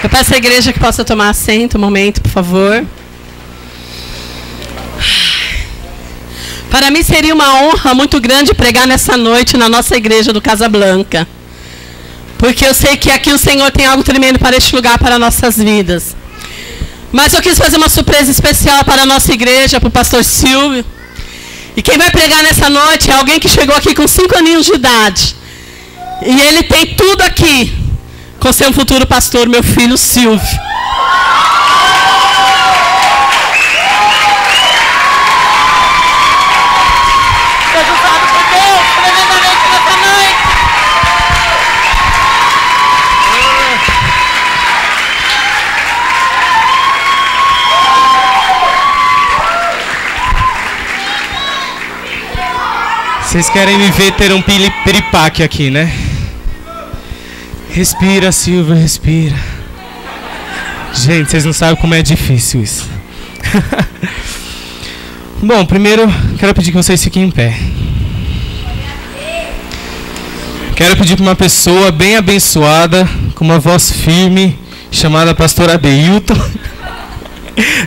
Eu peço à igreja que possa tomar assento um momento, por favor. Para mim seria uma honra muito grande pregar nessa noite na nossa igreja do Casa Blanca. Porque eu sei que aqui o Senhor tem algo tremendo para este lugar, para nossas vidas. Mas eu quis fazer uma surpresa especial para a nossa igreja, para o pastor Silvio. E quem vai pregar nessa noite é alguém que chegou aqui com 5 aninhos de idade. E ele tem tudo aqui com ser um futuro pastor, meu filho Silvio. Vocês querem me ver ter um piripaque aqui, né? Respira, Silvio, respira. Gente, vocês não sabem como é difícil isso. Bom, primeiro, quero pedir que vocês fiquem em pé. Quero pedir para uma pessoa bem abençoada, com uma voz firme, chamada Pastor Adeilton,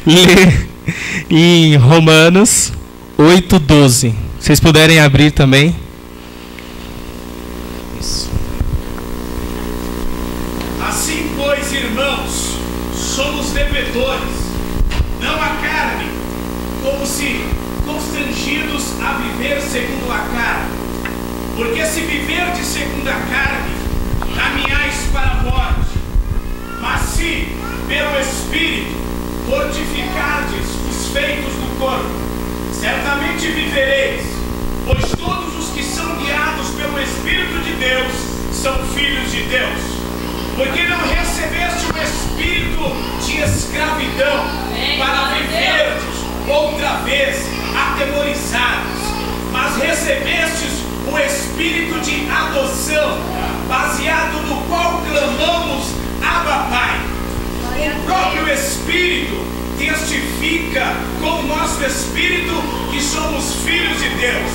ler em Romanos 8:12. Vocês puderem abrir também. Isso. Assim, pois, irmãos, somos devedores, não à carne, como se constrangidos a viver segundo a carne. Porque se viverdes segundo a carne, caminhais para a morte. Mas se, pelo Espírito, mortificardes os feitos do corpo, certamente vivereis. Pois todos os que são guiados pelo Espírito de Deus são filhos de Deus. Porque não recebeste o espírito de escravidão para viverdes outra vez atemorizados, mas recebestes o espírito de adoção, baseado no qual clamamos Abba Pai. O próprio Espírito testifica com o nosso espírito que somos filhos de Deus.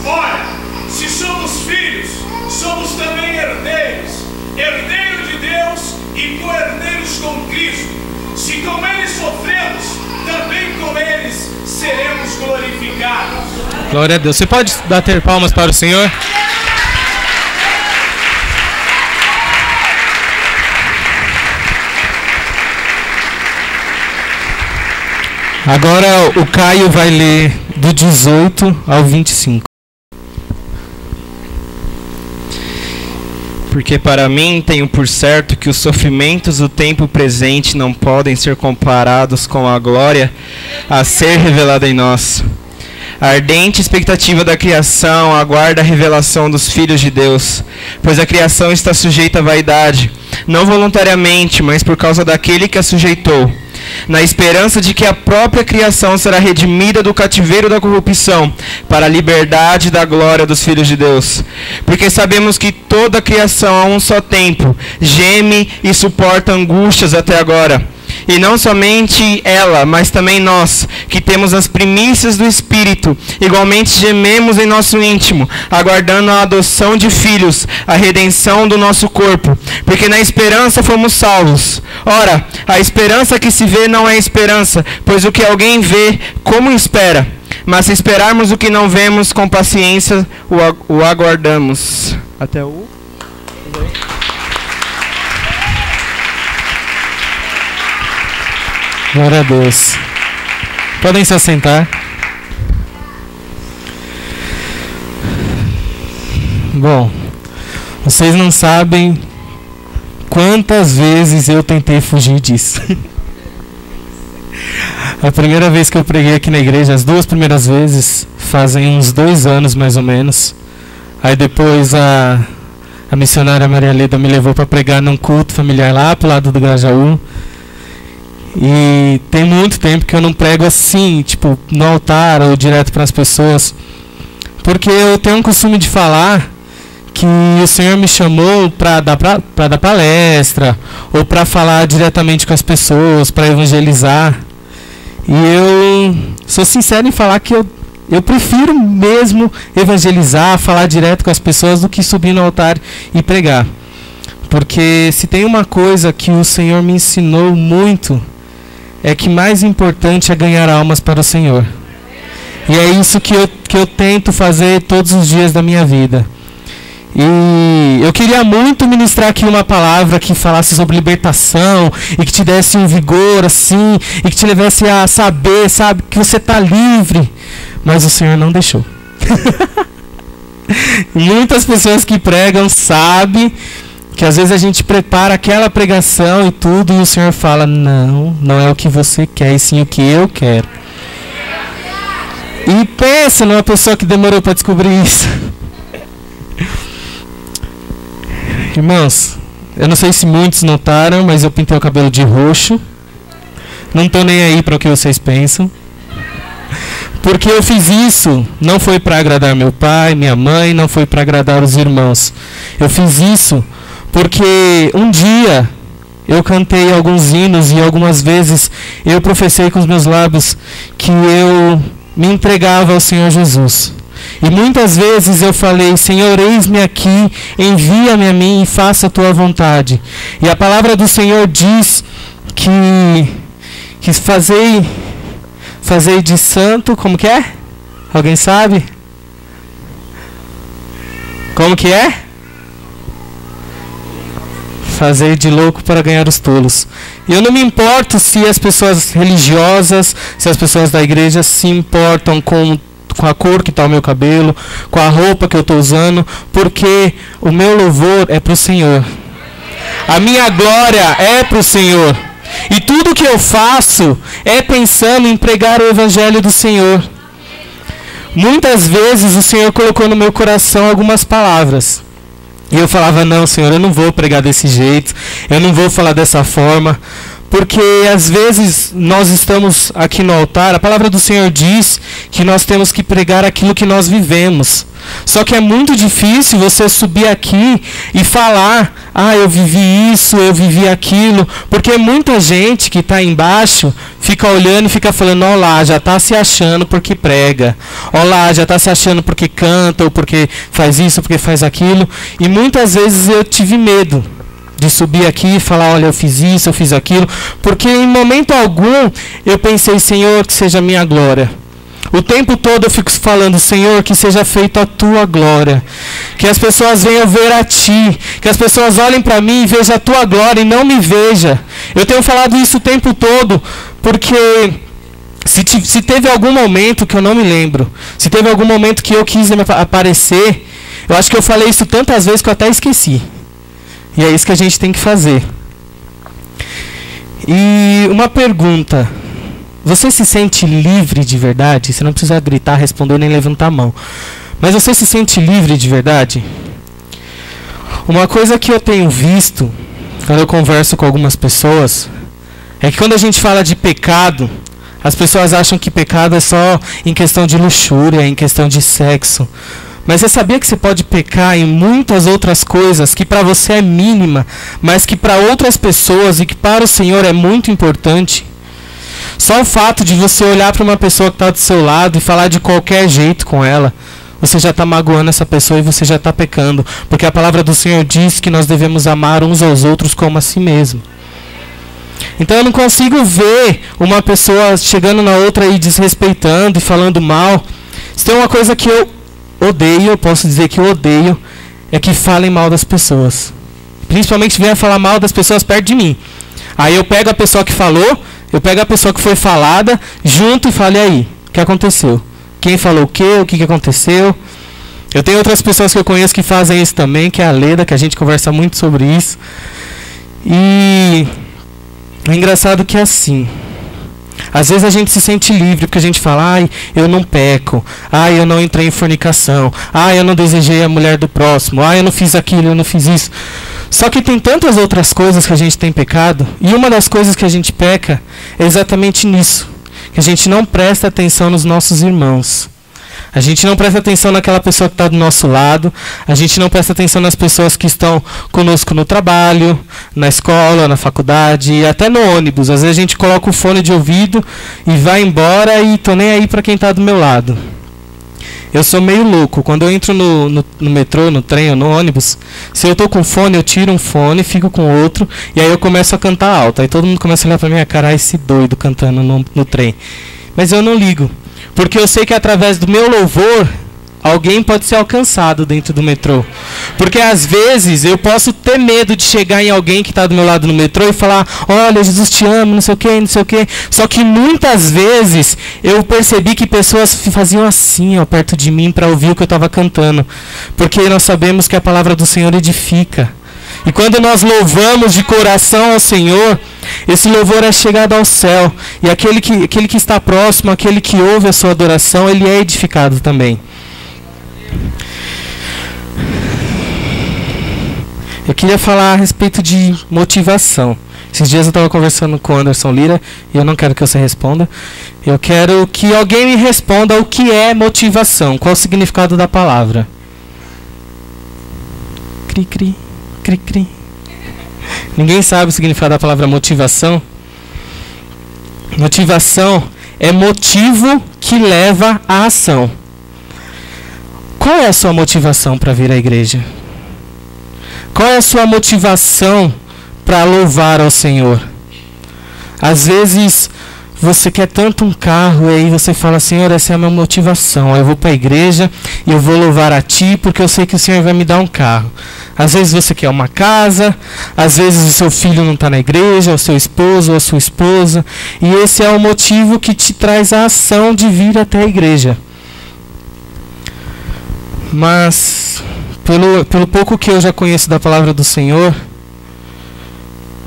Ora, se somos filhos, somos também herdeiros, herdeiros de Deus e co-herdeiros com Cristo. Se com eles sofremos, também com eles seremos glorificados. Glória a Deus. Você pode bater palmas para o Senhor? Agora o Caio vai ler do 18 ao 25. Porque para mim tenho por certo que os sofrimentos do tempo presente não podem ser comparados com a glória a ser revelada em nós. A ardente expectativa da criação aguarda a revelação dos filhos de Deus, pois a criação está sujeita à vaidade, não voluntariamente, mas por causa daquele que a sujeitou, na esperança de que a própria criação será redimida do cativeiro da corrupção, para a liberdade da glória dos filhos de Deus. Porque sabemos que toda a criação a um só tempo geme e suporta angústias até agora. E não somente ela, mas também nós, que temos as primícias do Espírito, igualmente gememos em nosso íntimo, aguardando a adoção de filhos, a redenção do nosso corpo, porque na esperança fomos salvos. Ora, a esperança que se vê não é esperança, pois o que alguém vê, como espera? Mas se esperarmos o que não vemos, com paciência o aguardamos. Até o... Glória a Deus. Podem se assentar. Bom, vocês não sabem quantas vezes eu tentei fugir disso. A primeira vez que eu preguei aqui na igreja, as 2 primeiras vezes, fazem uns 2 anos mais ou menos. Aí depois a missionária Maria Leda me levou para pregar num culto familiar lá pro lado do Grajaú. E tem muito tempo que eu não prego assim, tipo, no altar ou direto para as pessoas. Porque eu tenho um costume de falar que o Senhor me chamou para dar palestra, ou para falar diretamente com as pessoas, para evangelizar. E eu sou sincero em falar que eu prefiro mesmo evangelizar, falar direto com as pessoas do que subir no altar e pregar. Porque se tem uma coisa que o Senhor me ensinou muito, é que mais importante é ganhar almas para o Senhor. E é isso que eu tento fazer todos os dias da minha vida. E eu queria muito ministrar aqui uma palavra que falasse sobre libertação e que te desse um vigor assim, e que te levasse a saber, sabe, que você está livre. Mas o Senhor não deixou. Muitas pessoas que pregam sabem que às vezes a gente prepara aquela pregação e tudo, e o Senhor fala, não é o que você quer, e sim o que eu quero. E pensa numa pessoa que demorou para descobrir isso. Irmãos, eu não sei se muitos notaram, mas eu pintei o cabelo de roxo. Não estou nem aí para o que vocês pensam. Porque eu fiz isso, não foi para agradar meu pai, minha mãe, não foi para agradar os irmãos. Eu fiz isso porque um dia eu cantei alguns hinos e algumas vezes eu professei com os meus lábios que eu me entregava ao Senhor Jesus. E muitas vezes eu falei, Senhor, eis-me aqui, envia-me a mim e faça a tua vontade. E a palavra do Senhor diz que fazei de santo, como que é? Alguém sabe? Como que é? Fazei de louco para ganhar os tolos. E eu não me importo se as pessoas religiosas, se as pessoas da igreja se importam com a cor que está o meu cabelo, com a roupa que eu estou usando, porque o meu louvor é para o Senhor. A minha glória é para o Senhor. E tudo que eu faço é pensando em pregar o evangelho do Senhor. Muitas vezes o Senhor colocou no meu coração algumas palavras. E eu falava, não, Senhor, eu não vou pregar desse jeito, eu não vou falar dessa forma. Porque às vezes nós estamos aqui no altar, a palavra do Senhor diz que nós temos que pregar aquilo que nós vivemos. Só que é muito difícil você subir aqui e falar, eu vivi isso, eu vivi aquilo. Porque muita gente que está embaixo fica olhando e fica falando, ó lá, já está se achando porque prega. Ó lá, já está se achando porque canta, ou porque faz isso, porque faz aquilo. E muitas vezes eu tive medo de subir aqui e falar, olha, eu fiz isso, eu fiz aquilo, porque em momento algum eu pensei, Senhor, que seja a minha glória. O tempo todo eu fico falando, Senhor, que seja feita a tua glória, que as pessoas venham ver a ti, que as pessoas olhem para mim e vejam a tua glória e não me veja. Eu tenho falado isso o tempo todo, porque se teve algum momento que eu não me lembro, se teve algum momento que eu quis aparecer, eu acho que eu falei isso tantas vezes que eu até esqueci. E é isso que a gente tem que fazer. E uma pergunta. Você se sente livre de verdade? Você não precisa gritar, responder nem levantar a mão. Mas você se sente livre de verdade? Uma coisa que eu tenho visto, quando eu converso com algumas pessoas, é que quando a gente fala de pecado, as pessoas acham que pecado é só em questão de luxúria, em questão de sexo. Mas você sabia que você pode pecar em muitas outras coisas que para você é mínima, mas que para outras pessoas e que para o Senhor é muito importante? Só o fato de você olhar para uma pessoa que está do seu lado e falar de qualquer jeito com ela, você já está magoando essa pessoa e você já está pecando. Porque a palavra do Senhor diz que nós devemos amar uns aos outros como a si mesmo. Então eu não consigo ver uma pessoa chegando na outra e desrespeitando e falando mal. Se tem uma coisa que eu odeio, eu posso dizer que eu odeio, é que falem mal das pessoas. Principalmente venham falar mal das pessoas perto de mim. Aí eu pego a pessoa que falou, eu pego a pessoa que foi falada, junto e falo, e aí? O que aconteceu? Quem falou o quê? O que aconteceu? Eu tenho outras pessoas que eu conheço que fazem isso também, que é a Leda, que a gente conversa muito sobre isso. E o engraçado é que é assim. Às vezes a gente se sente livre porque a gente fala, eu não peco, eu não entrei em fornicação, eu não desejei a mulher do próximo, eu não fiz aquilo, eu não fiz isso. Só que tem tantas outras coisas que a gente tem pecado, e uma das coisas que a gente peca é exatamente nisso, que a gente não presta atenção nos nossos irmãos. A gente não presta atenção naquela pessoa que está do nosso lado. A gente não presta atenção nas pessoas que estão conosco no trabalho, na escola, na faculdade e até no ônibus. Às vezes a gente coloca o fone de ouvido e vai embora e tô nem aí para quem está do meu lado. Eu sou meio louco. Quando eu entro no metrô, no trem ou no ônibus, se eu tô com fone, eu tiro um fone, fico com outro, e aí eu começo a cantar alto. Aí todo mundo começa a olhar pra minha cara, esse doido cantando no trem. Mas eu não ligo, porque eu sei que através do meu louvor, alguém pode ser alcançado dentro do metrô. Porque às vezes eu posso ter medo de chegar em alguém que está do meu lado no metrô e falar, olha, Jesus te ama, não sei o que, não sei o que. Só que muitas vezes eu percebi que pessoas faziam assim, ó, perto de mim para ouvir o que eu estava cantando. Porque nós sabemos que a palavra do Senhor edifica. E quando nós louvamos de coração ao Senhor, esse louvor é chegado ao céu. E aquele que está próximo, aquele que ouve a sua adoração, ele é edificado também. Eu queria falar a respeito de motivação. Esses dias eu estava conversando com o Anderson Lira e eu não quero que você responda. Eu quero que alguém me responda o que é motivação. Qual o significado da palavra? Cri, cri, cri, cri. Ninguém sabe o significado da palavra motivação? Motivação é motivo que leva à ação. Qual é a sua motivação para vir à igreja? Qual é a sua motivação para louvar ao Senhor? Às vezes você quer tanto um carro e aí você fala, Senhor, essa é a minha motivação. Eu vou para a igreja e eu vou louvar a Ti porque eu sei que o Senhor vai me dar um carro. Às vezes você quer uma casa, às vezes o seu filho não está na igreja, o seu esposo ou a sua esposa. E esse é o motivo que te traz a ação de vir até a igreja. Mas, pelo pouco que eu já conheço da palavra do Senhor,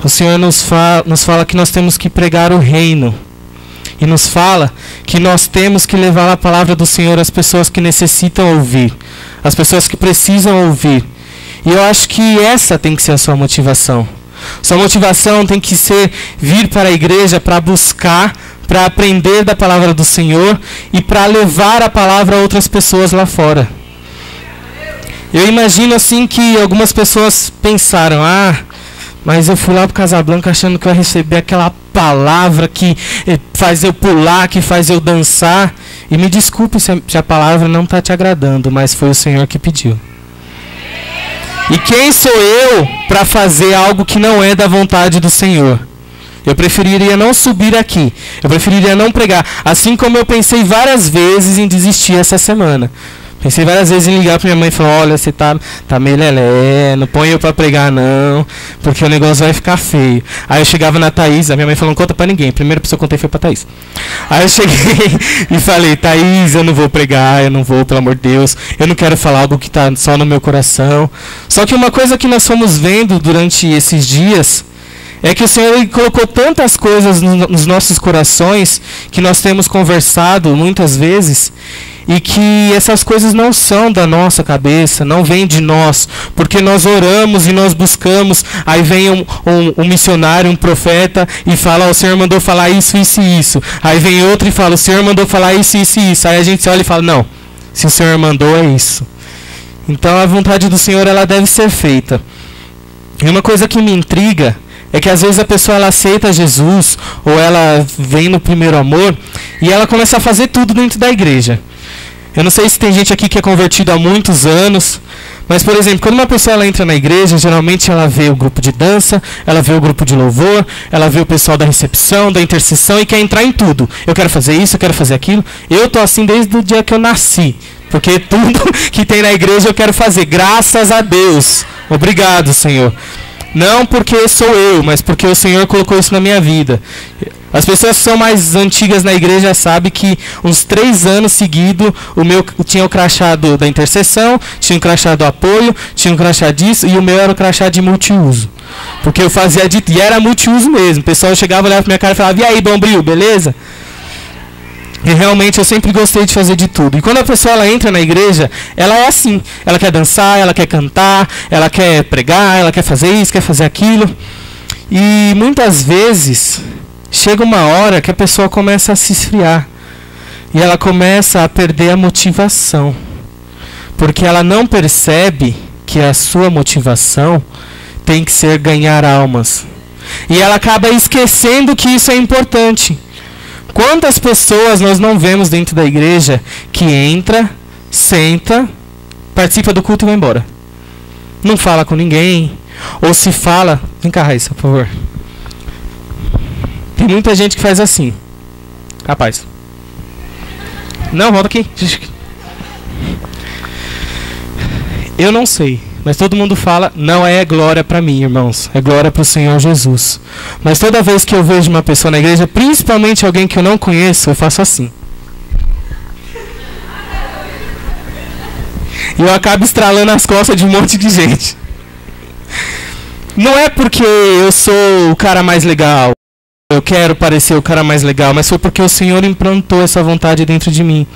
o Senhor nos fala que nós temos que pregar o reino. E nos fala que nós temos que levar a palavra do Senhor às pessoas que necessitam ouvir, às pessoas que precisam ouvir. E eu acho que essa tem que ser a sua motivação. Sua motivação tem que ser vir para a igreja para buscar, para aprender da palavra do Senhor e para levar a palavra a outras pessoas lá fora. Eu imagino assim que algumas pessoas pensaram, mas eu fui lá para Casablanca achando que eu ia receber aquela palavra que faz eu pular, que faz eu dançar. E me desculpe se a palavra não está te agradando, mas foi o Senhor que pediu. E quem sou eu para fazer algo que não é da vontade do Senhor? Eu preferiria não subir aqui, eu preferiria não pregar. Assim como eu pensei várias vezes em desistir essa semana. Pensei várias vezes em ligar pra minha mãe e falar, olha, você tá meio lelé, não põe eu pra pregar não, porque o negócio vai ficar feio. Aí eu chegava na Thaís, a minha mãe falou, não conta pra ninguém. A primeira pessoa que eu contei foi pra Thaís. Aí eu cheguei e falei, Thaís, eu não vou pregar, eu não vou, pelo amor de Deus, eu não quero falar algo que tá só no meu coração. Só que uma coisa que nós fomos vendo durante esses dias é que o Senhor colocou tantas coisas nos nossos corações, que nós temos conversado muitas vezes, e que essas coisas não são da nossa cabeça, não vêm de nós, porque nós oramos e nós buscamos, aí vem um missionário, um profeta, e fala, o Senhor mandou falar isso, isso e isso. Aí vem outro e fala, o Senhor mandou falar isso, isso e isso. Aí a gente olha e fala, não, se o Senhor mandou é isso. Então a vontade do Senhor, ela deve ser feita. E uma coisa que me intriga é que às vezes a pessoa ela aceita Jesus, ou ela vem no primeiro amor, e ela começa a fazer tudo dentro da igreja. Eu não sei se tem gente aqui que é convertido há muitos anos, mas, por exemplo, quando uma pessoa ela entra na igreja, geralmente ela vê o grupo de dança, ela vê o grupo de louvor, ela vê o pessoal da recepção, da intercessão e quer entrar em tudo. Eu quero fazer isso, eu quero fazer aquilo. Eu tô assim desde o dia que eu nasci, porque tudo que tem na igreja eu quero fazer. Graças a Deus. Obrigado, Senhor. Não porque sou eu, mas porque o Senhor colocou isso na minha vida. As pessoas que são mais antigas na igreja sabem que uns 3 anos seguidos tinha o crachá da intercessão, tinha o crachá do apoio, tinha o crachá disso, e o meu era o crachá de multiuso. Porque eu fazia e era multiuso mesmo. O pessoal chegava, olhava pra minha cara e falava, e aí, Bombril, beleza? E realmente eu sempre gostei de fazer de tudo. E quando a pessoa ela entra na igreja, ela é assim. Ela quer dançar, ela quer cantar, ela quer pregar, ela quer fazer isso, quer fazer aquilo. E muitas vezes chega uma hora que a pessoa começa a se esfriar. E ela começa a perder a motivação. Porque ela não percebe que a sua motivação tem que ser ganhar almas. E ela acaba esquecendo que isso é importante. Quantas pessoas nós não vemos dentro da igreja que entra, senta, participa do culto e vai embora. Não fala com ninguém. Ou se fala... Vem cá, Raíssa, por favor. Tem muita gente que faz assim. Rapaz. Não, volta aqui. Eu não sei, mas todo mundo fala, não é glória para mim, irmãos, é glória para o Senhor Jesus. Mas toda vez que eu vejo uma pessoa na igreja, principalmente alguém que eu não conheço, eu faço assim. E eu acabo estralando as costas de um monte de gente. Não é porque eu sou o cara mais legal, eu quero parecer o cara mais legal, mas foi porque o Senhor implantou essa vontade dentro de mim.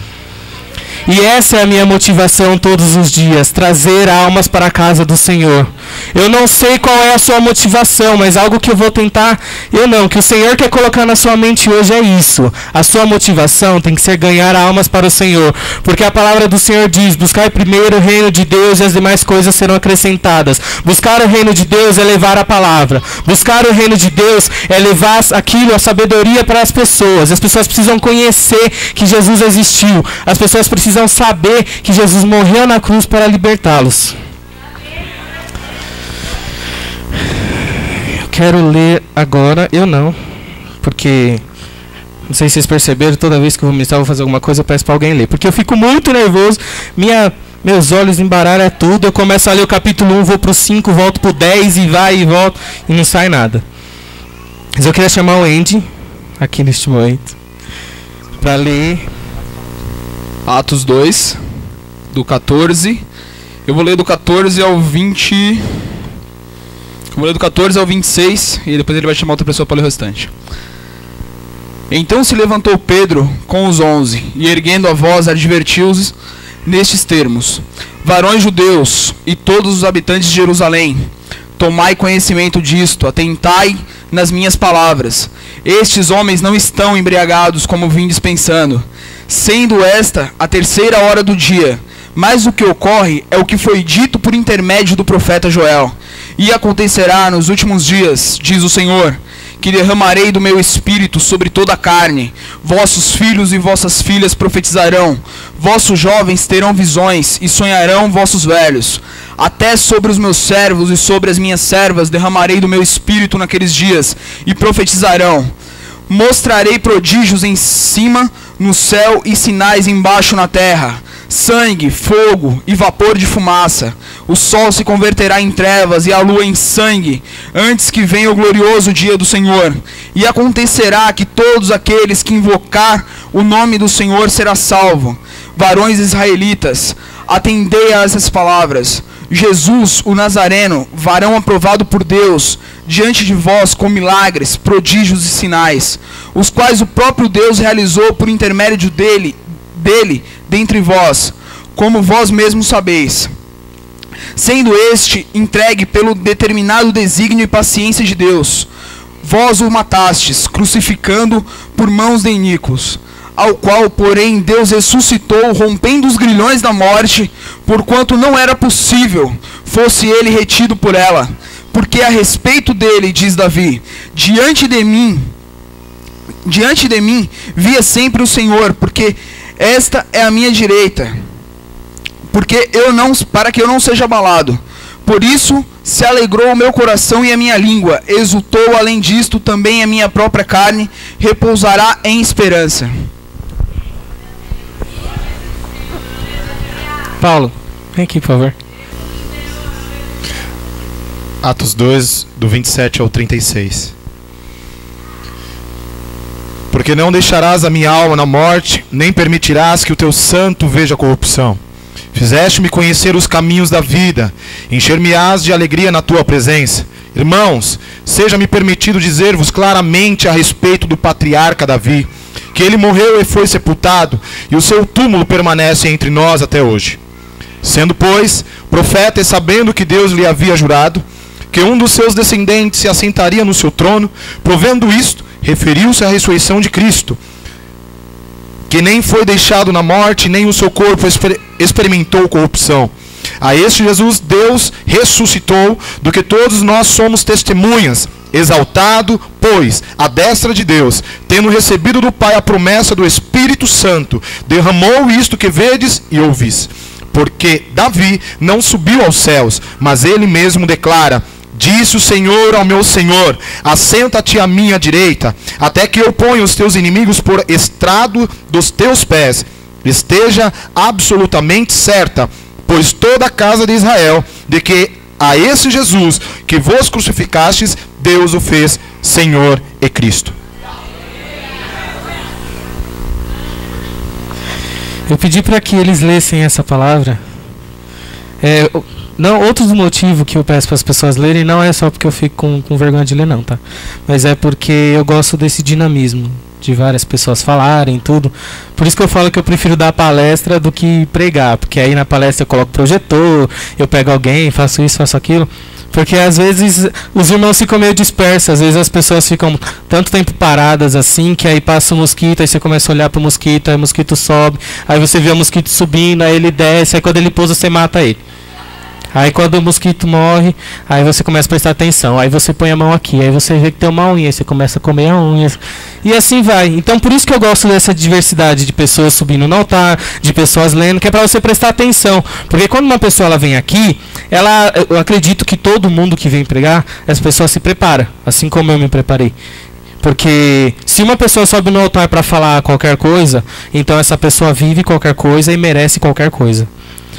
E essa é a minha motivação todos os dias, trazer almas para a casa do Senhor. Eu não sei qual é a sua motivação, mas algo que eu vou tentar, que o Senhor quer colocar na sua mente hoje é isso. A sua motivação tem que ser ganhar almas para o Senhor, porque a palavra do Senhor diz, buscar primeiro o reino de Deus e as demais coisas serão acrescentadas. Buscar o reino de Deus é levar a palavra. Buscar o reino de Deus é levar aquilo, a sabedoria para as pessoas. As pessoas precisam conhecer que Jesus existiu. As pessoas precisam saber que Jesus morreu na cruz para libertá-los. Eu quero ler agora, porque não sei se vocês perceberam, toda vez que eu vou ministrar, vou fazer alguma coisa, eu peço para alguém ler, porque eu fico muito nervoso, meus olhos embaralham tudo, eu começo a ler o capítulo 1, vou pro 5, volto pro 10 e vai e volto e não sai nada. Mas eu queria chamar o Andy aqui neste momento para ler Atos 2, do 14. Eu vou ler do 14 ao 20. Eu vou ler do 14 ao 26 e depois ele vai chamar outra pessoa para ler o restante. Então se levantou Pedro com os 11 e erguendo a voz advertiu-os nestes termos: varões judeus e todos os habitantes de Jerusalém, tomai conhecimento disto, atentai nas minhas palavras. Estes homens não estão embriagados como vindes pensando, sendo esta a 3ª hora do dia. Mas o que ocorre é o que foi dito por intermédio do profeta Joel. E acontecerá nos últimos dias, diz o Senhor, que derramarei do meu espírito sobre toda a carne. Vossos filhos e vossas filhas profetizarão, vossos jovens terão visões e sonharão vossos velhos. Até sobre os meus servos e sobre as minhas servas derramarei do meu espírito naqueles dias, e profetizarão. Mostrarei prodígios em cima no céu e sinais embaixo na terra, sangue, fogo e vapor de fumaça. O sol se converterá em trevas e a lua em sangue, antes que venha o glorioso dia do Senhor. E acontecerá que todos aqueles que invocar o nome do Senhor será salvo. Varões israelitas, atendei a essas palavras. Jesus, o Nazareno, varão aprovado por Deus, diante de vós com milagres, prodígios e sinais, os quais o próprio Deus realizou por intermédio dele dentre vós, como vós mesmos sabeis. Sendo este entregue pelo determinado desígnio e paciência de Deus, vós o matastes, crucificando por mãos de iníquos, ao qual, porém, Deus ressuscitou, rompendo os grilhões da morte, porquanto não era possível fosse ele retido por ela. Porque a respeito dele, diz Davi, diante de mim via sempre o Senhor, porque esta é a minha direita, para que eu não seja abalado. Por isso se alegrou o meu coração e a minha língua exultou. Além disto, também a minha própria carne repousará em esperança. Paulo, vem aqui, por favor. Atos 2, do 27 ao 36. Porque não deixarás a minha alma na morte, nem permitirás que o teu santo veja corrupção. Fizeste-me conhecer os caminhos da vida, encher-me-ás de alegria na tua presença. Irmãos, seja-me permitido dizer-vos claramente a respeito do patriarca Davi, que ele morreu e foi sepultado, e o seu túmulo permanece entre nós até hoje. Sendo, pois, profeta e sabendo que Deus lhe havia jurado que um dos seus descendentes se assentaria no seu trono, provendo isto, referiu-se à ressurreição de Cristo, que nem foi deixado na morte, nem o seu corpo experimentou corrupção. A este Jesus Deus ressuscitou, do que todos nós somos testemunhas. Exaltado, pois, à destra de Deus, tendo recebido do Pai a promessa do Espírito Santo, derramou isto que vedes e ouvis. Porque Davi não subiu aos céus, mas ele mesmo declara: disse o Senhor ao meu Senhor: assenta-te à minha direita, até que eu ponha os teus inimigos por estrado dos teus pés. Esteja absolutamente certa, pois toda a casa de Israel, de que a esse Jesus que vos crucificastes, Deus o fez Senhor e Cristo. Eu pedi para que eles lessem essa palavra. Não, outro motivo que eu peço para as pessoas lerem não é só porque eu fico com vergonha de ler, não, tá? Mas é porque eu gosto desse dinamismo de várias pessoas falarem tudo. Por isso que eu falo que eu prefiro dar palestra do que pregar, porque aí na palestra eu coloco projetor, eu pego alguém, faço isso, faço aquilo. Porque às vezes os irmãos ficam meio dispersos, às vezes as pessoas ficam tanto tempo paradas assim, que aí passa o mosquito, aí você começa a olhar para o mosquito, aí o mosquito sobe, aí você vê o mosquito subindo, aí ele desce, aí quando ele pousa você mata ele. Aí quando o mosquito morre, aí você começa a prestar atenção, aí você põe a mão aqui, aí você vê que tem uma unha, aí você começa a comer a unha, e assim vai. Então por isso que eu gosto dessa diversidade de pessoas subindo no altar, de pessoas lendo, que é para você prestar atenção. Porque quando uma pessoa ela vem aqui, eu acredito que todo mundo que vem pregar, essa pessoa se prepara, assim como eu me preparei. Porque se uma pessoa sobe no altar para falar qualquer coisa, então essa pessoa vive qualquer coisa e merece qualquer coisa.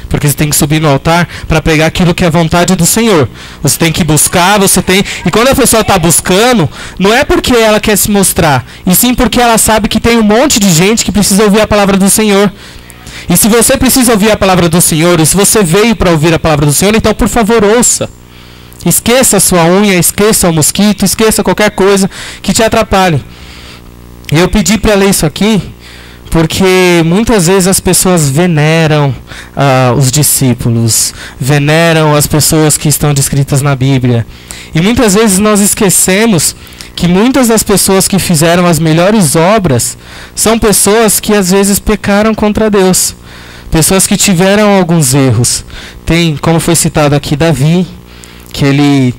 Porque você tem que subir no altar para pregar aquilo que é a vontade do Senhor. Você tem que buscar, E quando a pessoa está buscando, não é porque ela quer se mostrar, e sim porque ela sabe que tem um monte de gente que precisa ouvir a palavra do Senhor. E se você precisa ouvir a palavra do Senhor, e se você veio para ouvir a palavra do Senhor, então por favor ouça. Esqueça a sua unha, esqueça o mosquito, esqueça qualquer coisa que te atrapalhe. E eu pedi para ler isso aqui, porque muitas vezes as pessoas veneram os discípulos, veneram as pessoas que estão descritas na Bíblia. E muitas vezes nós esquecemos que muitas das pessoas que fizeram as melhores obras são pessoas que às vezes pecaram contra Deus. Pessoas que tiveram alguns erros. Tem, como foi citado aqui, Davi, que ele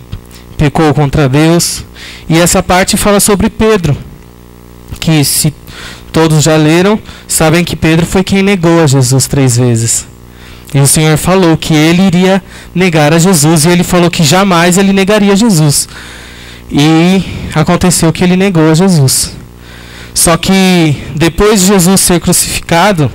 pecou contra Deus. E essa parte fala sobre Pedro, que se todos já leram, sabem que Pedro foi quem negou a Jesus 3 vezes. E o Senhor falou que ele iria negar a Jesus, e ele falou que jamais ele negaria Jesus. E aconteceu que ele negou a Jesus. Só que depois de Jesus ser crucificado,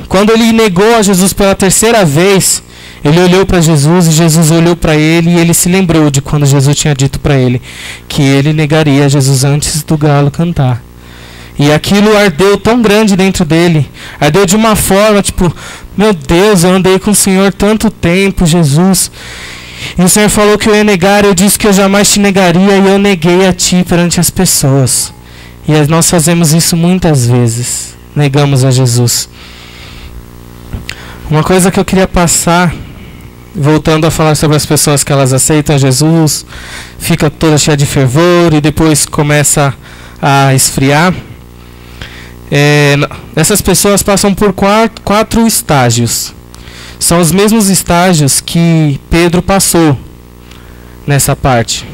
quando ele negou a Jesus pela 3ª vez, ele olhou para Jesus e Jesus olhou para ele, e ele se lembrou de quando Jesus tinha dito para ele que ele negaria Jesus antes do galo cantar. E aquilo ardeu tão grande dentro dele, ardeu de uma forma tipo: meu Deus, eu andei com o Senhor tanto tempo, Jesus. E o Senhor falou que eu ia negar, eu disse que eu jamais te negaria, e eu neguei a ti perante as pessoas. E nós fazemos isso muitas vezes, negamos a Jesus. Uma coisa que eu queria passar, voltando a falar sobre as pessoas que elas aceitam Jesus, fica toda cheia de fervor e depois começa a esfriar. Essas pessoas passam por 4 estágios. São os mesmos estágios que Pedro passou nessa parte.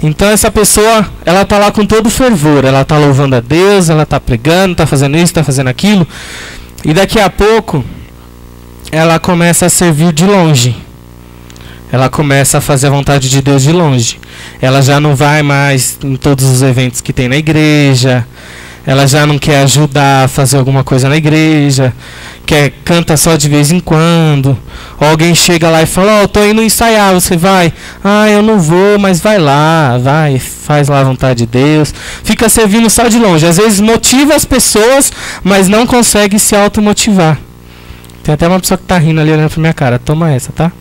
Então essa pessoa, ela está lá com todo fervor, ela está louvando a Deus, ela está pregando, está fazendo isso, está fazendo aquilo, e daqui a pouco ela começa a servir de longe. Ela começa a fazer a vontade de Deus de longe. Ela já não vai mais em todos os eventos que tem na igreja. Ela já não quer ajudar a fazer alguma coisa na igreja. Canta só de vez em quando. Ou alguém chega lá e fala: tô indo ensaiar, você vai? Eu não vou, mas vai lá, vai, faz lá a vontade de Deus. Fica servindo só de longe. Às vezes motiva as pessoas, mas não consegue se automotivar. Tem até uma pessoa que tá rindo ali olhando pra minha cara. Toma essa, tá?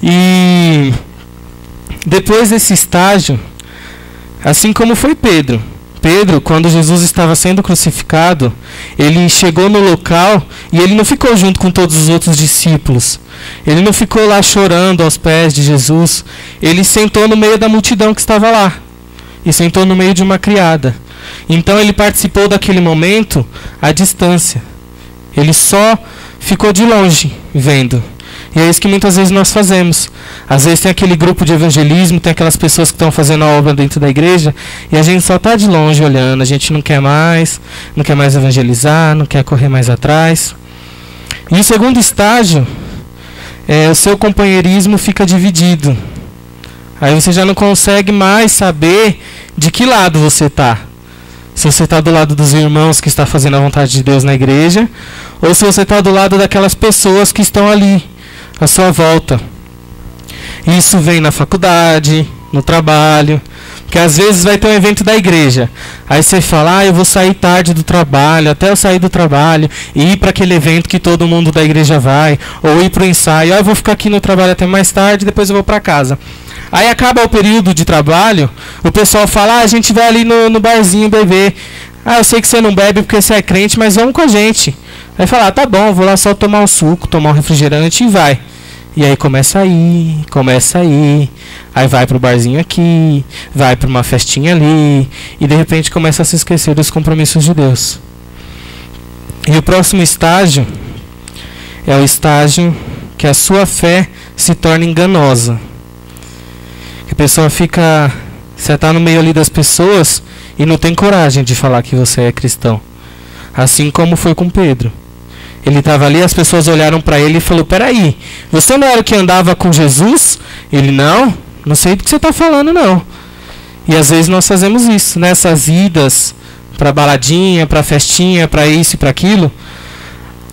E depois desse estágio, assim como foi Pedro, quando Jesus estava sendo crucificado, ele chegou no local e ele não ficou junto com todos os outros discípulos. Ele não ficou lá chorando aos pés de Jesus. Ele sentou no meio da multidão que estava lá. E sentou no meio de uma criada. Então ele participou daquele momento à distância. Ele só ficou de longe vendo. E é isso que muitas vezes nós fazemos. Às vezes tem aquele grupo de evangelismo, tem aquelas pessoas que estão fazendo a obra dentro da igreja, e a gente só está de longe olhando, a gente não quer mais evangelizar, não quer correr mais atrás. E o segundo estágio, o seu companheirismo fica dividido. Aí você já não consegue mais saber de que lado você está. Se você está do lado dos irmãos que está fazendo a vontade de Deus na igreja, ou se você está do lado daquelas pessoas que estão ali, à sua volta. Isso vem na faculdade, no trabalho, porque às vezes vai ter um evento da igreja. Aí você fala, eu vou sair tarde do trabalho, até eu sair do trabalho, e ir para aquele evento que todo mundo da igreja vai, ou ir para o ensaio, eu vou ficar aqui no trabalho até mais tarde, depois eu vou para casa. Aí acaba o período de trabalho, o pessoal fala, a gente vai ali no barzinho beber. Eu sei que você não bebe porque você é crente, mas vamos com a gente. Aí fala, tá bom, vou lá só tomar um suco, tomar um refrigerante e vai. E aí começa a ir, aí vai pro barzinho aqui, vai para uma festinha ali, e de repente começa a se esquecer dos compromissos de Deus. E o próximo estágio é o estágio que a sua fé se torna enganosa. A pessoa fica, você está no meio ali das pessoas e não tem coragem de falar que você é cristão. Assim como foi com Pedro. Ele estava ali, as pessoas olharam para ele e falaram, peraí, você não era o que andava com Jesus? Ele, não sei do que você está falando, não. E às vezes nós fazemos isso, nessas idas para baladinha, para festinha, para isso e para aquilo.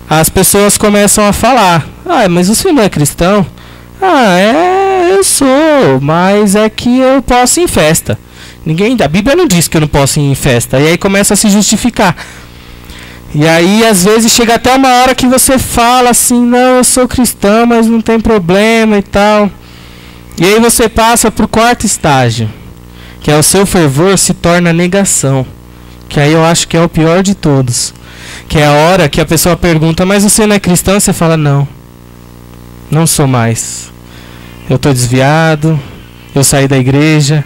As pessoas começam a falar, mas você não é cristão? Eu sou, mas é que eu posso ir em festa. A Bíblia não diz que eu não posso ir em festa. E aí começa a se justificar. E aí às vezes chega até uma hora que você fala assim, não, eu sou cristão, mas não tem problema e tal. E aí você passa para o quarto estágio, que é o seu fervor se torna negação. Que aí eu acho que é o pior de todos. Que é a hora que a pessoa pergunta, mas você não é cristão? E você fala, não sou mais. Eu estou desviado, eu saí da igreja.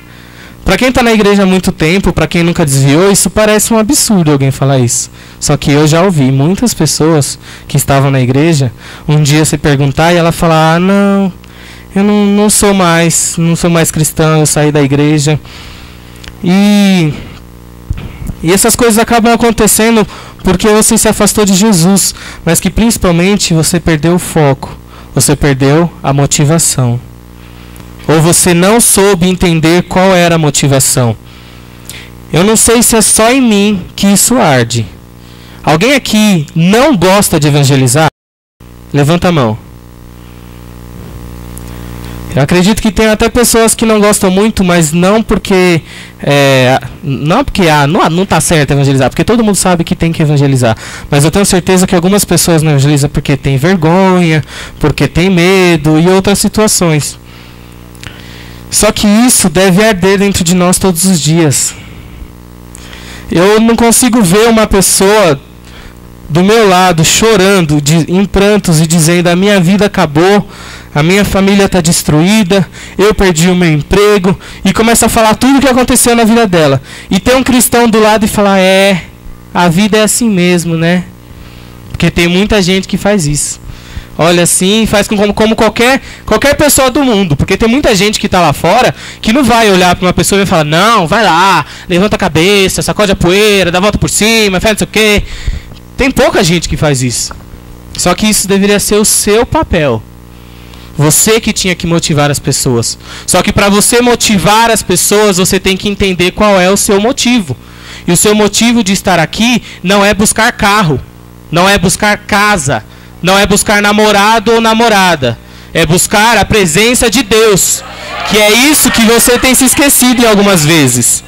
Para quem está na igreja há muito tempo, para quem nunca desviou, isso parece um absurdo alguém falar isso. Só que eu já ouvi muitas pessoas que estavam na igreja, um dia se perguntar e ela falar, eu não sou mais cristão, eu saí da igreja. E essas coisas acabam acontecendo porque você se afastou de Jesus, mas que principalmente você perdeu o foco, você perdeu a motivação. Ou você não soube entender qual era a motivação. Eu não sei se é só em mim que isso arde. Alguém aqui não gosta de evangelizar? Levanta a mão. Eu acredito que tem até pessoas que não gostam muito, mas não porque não está certo evangelizar, porque todo mundo sabe que tem que evangelizar. Mas eu tenho certeza que algumas pessoas não evangelizam porque tem vergonha, porque tem medo e outras situações. Só que isso deve arder dentro de nós todos os dias. Eu não consigo ver uma pessoa do meu lado chorando em prantos e dizendo, a minha vida acabou, a minha família está destruída, eu perdi o meu emprego, e começa a falar tudo o que aconteceu na vida dela. E tem um cristão do lado e fala, a vida é assim mesmo, né? Porque tem muita gente que faz isso. Olha assim, faz como qualquer pessoa do mundo. Porque tem muita gente que está lá fora que não vai olhar para uma pessoa e falar, não, vai lá, levanta a cabeça, sacode a poeira, dá a volta por cima, faz não sei o quê. Tem pouca gente que faz isso. Só que isso deveria ser o seu papel. Você que tinha que motivar as pessoas. Só que para você motivar as pessoas, você tem que entender qual é o seu motivo. E o seu motivo de estar aqui não é buscar carro, não é buscar casa, não é buscar namorado ou namorada. É buscar a presença de Deus. Que é isso que você tem se esquecido em algumas vezes.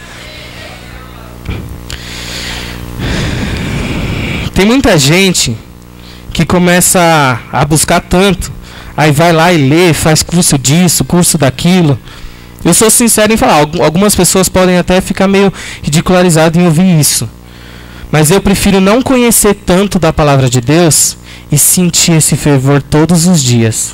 Tem muita gente que começa a buscar tanto. Aí vai lá e lê, faz curso disso, curso daquilo. Eu sou sincero em falar, algumas pessoas podem até ficar meio ridicularizadas em ouvir isso. Mas eu prefiro não conhecer tanto da palavra de Deus e sentir esse fervor todos os dias.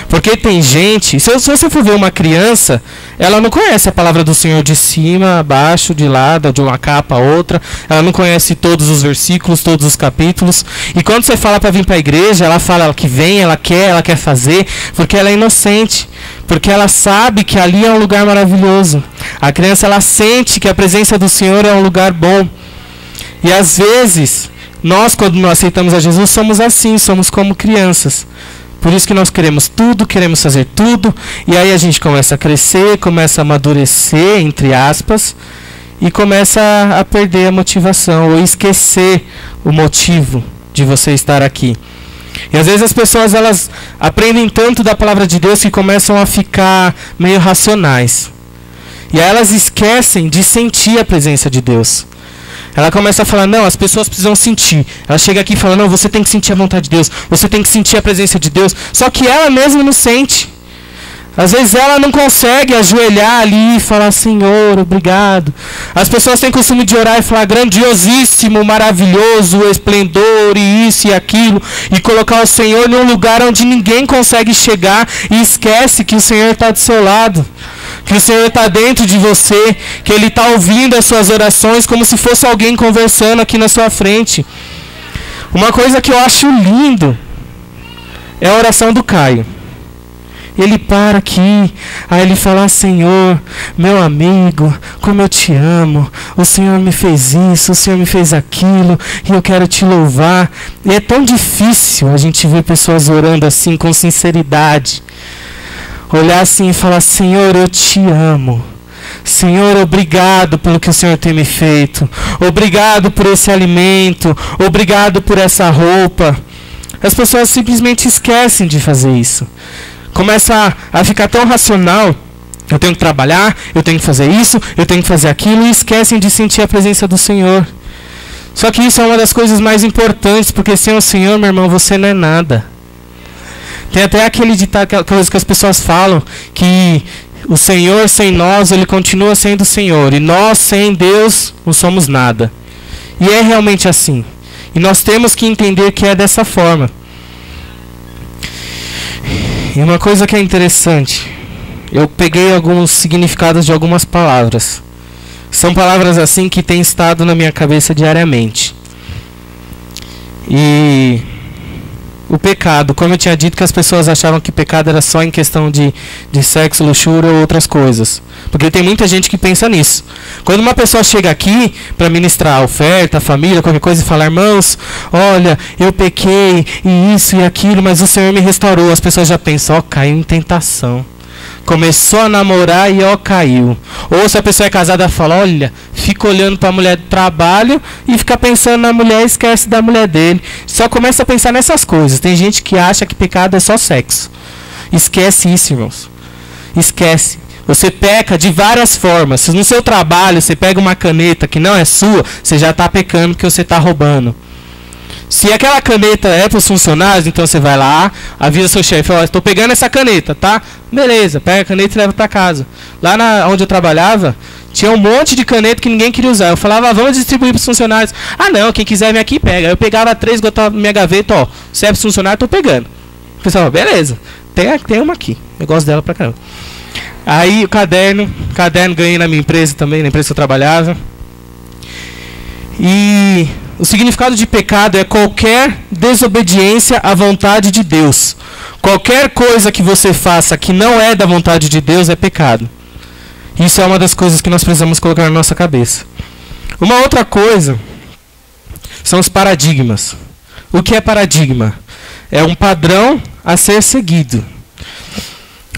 Porque tem gente, se você for ver uma criança, ela não conhece a palavra do Senhor de cima, abaixo, de lado, de uma capa a outra. Ela não conhece todos os versículos, todos os capítulos. E quando você fala para vir para a igreja, ela fala que vem, ela quer fazer, porque ela é inocente. Porque ela sabe que ali é um lugar maravilhoso. A criança, ela sente que a presença do Senhor é um lugar bom. E às vezes, nós, quando não aceitamos a Jesus, somos assim, somos como crianças. Por isso que nós queremos tudo, queremos fazer tudo, e aí a gente começa a crescer, começa a amadurecer, entre aspas, e começa a perder a motivação, ou esquecer o motivo de você estar aqui. E às vezes as pessoas, elas aprendem tanto da palavra de Deus que começam a ficar meio racionais. E aí elas esquecem de sentir a presença de Deus. Ela começa a falar, não, as pessoas precisam sentir. Ela chega aqui e fala, não, você tem que sentir a vontade de Deus. Você tem que sentir a presença de Deus. Só que ela mesma não sente. Às vezes ela não consegue ajoelhar ali e falar, Senhor, obrigado. As pessoas têm costume de orar e falar, grandiosíssimo, maravilhoso, esplendor e isso e aquilo. E colocar o Senhor num lugar onde ninguém consegue chegar e esquece que o Senhor está do seu lado. Que o Senhor está dentro de você, que Ele está ouvindo as suas orações como se fosse alguém conversando aqui na sua frente. Uma coisa que eu acho lindo é a oração do Caio. Ele para aqui, aí ele fala, Senhor, meu amigo, como eu te amo, o Senhor me fez isso, o Senhor me fez aquilo, e eu quero te louvar. E é tão difícil a gente ver pessoas orando assim com sinceridade. Olhar assim e falar, Senhor, eu te amo. Senhor, obrigado pelo que o Senhor tem me feito. Obrigado por esse alimento. Obrigado por essa roupa. As pessoas simplesmente esquecem de fazer isso. Começa a ficar tão racional. Eu tenho que trabalhar, eu tenho que fazer isso, eu tenho que fazer aquilo. E esquecem de sentir a presença do Senhor. Só que isso é uma das coisas mais importantes. Porque sem o Senhor, meu irmão, você não é nada. Tem até aquele ditado, aquela coisa que as pessoas falam, que o Senhor sem nós, Ele continua sendo o Senhor. E nós sem Deus não somos nada. E é realmente assim. E nós temos que entender que é dessa forma. E uma coisa que é interessante, eu peguei alguns significados de algumas palavras. São palavras assim que têm estado na minha cabeça diariamente. E o pecado, como eu tinha dito, que as pessoas achavam que pecado era só em questão de sexo, luxúria ou outras coisas. Porque tem muita gente que pensa nisso. Quando uma pessoa chega aqui para ministrar a oferta, a família, qualquer coisa, e falar, irmãos, olha, eu pequei, e isso e aquilo, mas o Senhor me restaurou. As pessoas já pensam, ó, caiu em tentação. Começou a namorar e ó, caiu. Ou se a pessoa é casada, fala, olha, fica olhando para a mulher do trabalho e fica pensando na mulher e esquece da mulher dele. Só começa a pensar nessas coisas. Tem gente que acha que pecado é só sexo. Esquece isso, irmãos. Esquece. Você peca de várias formas. Se no seu trabalho você pega uma caneta que não é sua, você já está pecando porque você está roubando. Se aquela caneta é para os funcionários, então você vai lá, avisa seu chefe, ó, estou pegando essa caneta, tá? Beleza, pega a caneta e leva para casa. Lá onde eu trabalhava, tinha um monte de caneta que ninguém queria usar. Eu falava, vamos distribuir para os funcionários. Ah não, quem quiser vir aqui, pega. Eu pegava 3, botava na minha gaveta, ó, se é para os funcionários, estou pegando. O pessoal, beleza, tem uma aqui, eu gosto dela pra caramba. Aí o caderno ganhei na minha empresa também, na empresa que eu trabalhava. E o significado de pecado é qualquer desobediência à vontade de Deus. Qualquer coisa que você faça que não é da vontade de Deus é pecado. Isso é uma das coisas que nós precisamos colocar na nossa cabeça. Uma outra coisa são os paradigmas. O que é paradigma? É um padrão a ser seguido.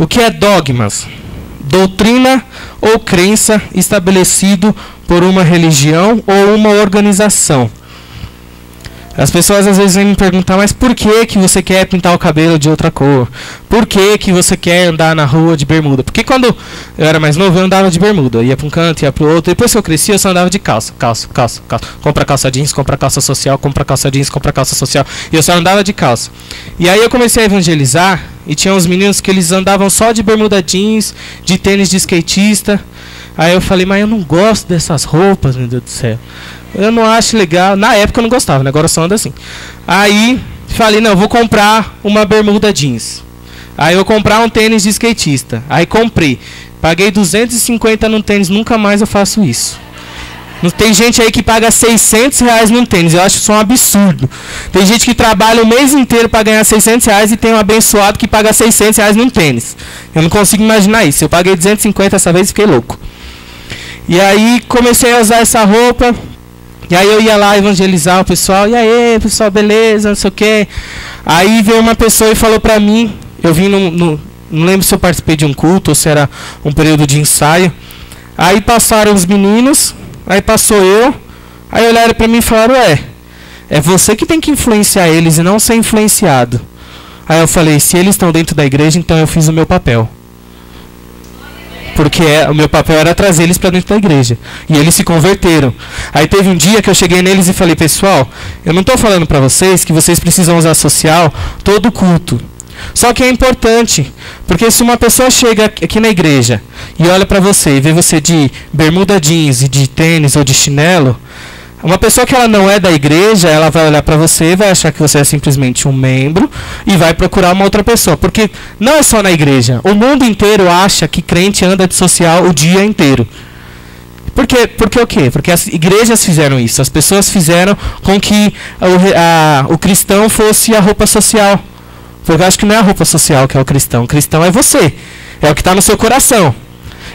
O que é dogmas? Doutrina ou crença estabelecido por uma religião ou uma organização. As pessoas às vezes vêm me perguntar, mas por que você quer pintar o cabelo de outra cor? Por que você quer andar na rua de bermuda? Porque quando eu era mais novo eu andava de bermuda, ia para um canto, ia para o outro. Depois que eu cresci eu só andava de calça. Compra calça jeans, compra calça social, compra calça jeans, compra calça social. E eu só andava de calça. E aí eu comecei a evangelizar e tinha uns meninos que eles andavam só de bermuda jeans, de tênis de skatista. Aí eu falei, mas eu não gosto dessas roupas, meu Deus do céu. Eu não acho legal. Na época eu não gostava, né? Agora eu só ando assim. Aí falei, não, eu vou comprar uma bermuda jeans. Aí eu comprar um tênis de skatista. Aí comprei. Paguei 250 num tênis, nunca mais eu faço isso. Tem gente aí que paga 600 reais num tênis, eu acho isso um absurdo. Tem gente que trabalha o mês inteiro para ganhar 600 reais e tem um abençoado que paga 600 reais num tênis. Eu não consigo imaginar isso. Eu paguei 250 essa vez e fiquei louco. E aí comecei a usar essa roupa. E aí eu ia lá evangelizar o pessoal. E aí, pessoal, beleza, não sei o quê. Aí veio uma pessoa e falou pra mim. Eu vim não lembro se eu participei de um culto ou se era um período de ensaio. Aí passaram os meninos. Aí passou eu. Aí olharam pra mim e falaram: é você que tem que influenciar eles e não ser influenciado. Aí eu falei: se eles estão dentro da igreja, então eu fiz o meu papel. Porque o meu papel era trazer eles para dentro da igreja. E eles se converteram. Aí teve um dia que eu cheguei neles e falei: pessoal, eu não estou falando para vocês que vocês precisam usar social todo culto. Só que é importante, porque se uma pessoa chega aqui na igreja e olha para você e vê você de bermuda jeans e de tênis ou de chinelo, uma pessoa que ela não é da igreja, ela vai olhar para você e vai achar que você é simplesmente um membro e vai procurar uma outra pessoa. Porque não é só na igreja. O mundo inteiro acha que crente anda de social o dia inteiro. Porque o quê? Porque as igrejas fizeram isso. As pessoas fizeram com que o cristão fosse a roupa social. Porque eu acho que não é a roupa social que é o cristão. O cristão é você. É o que está no seu coração.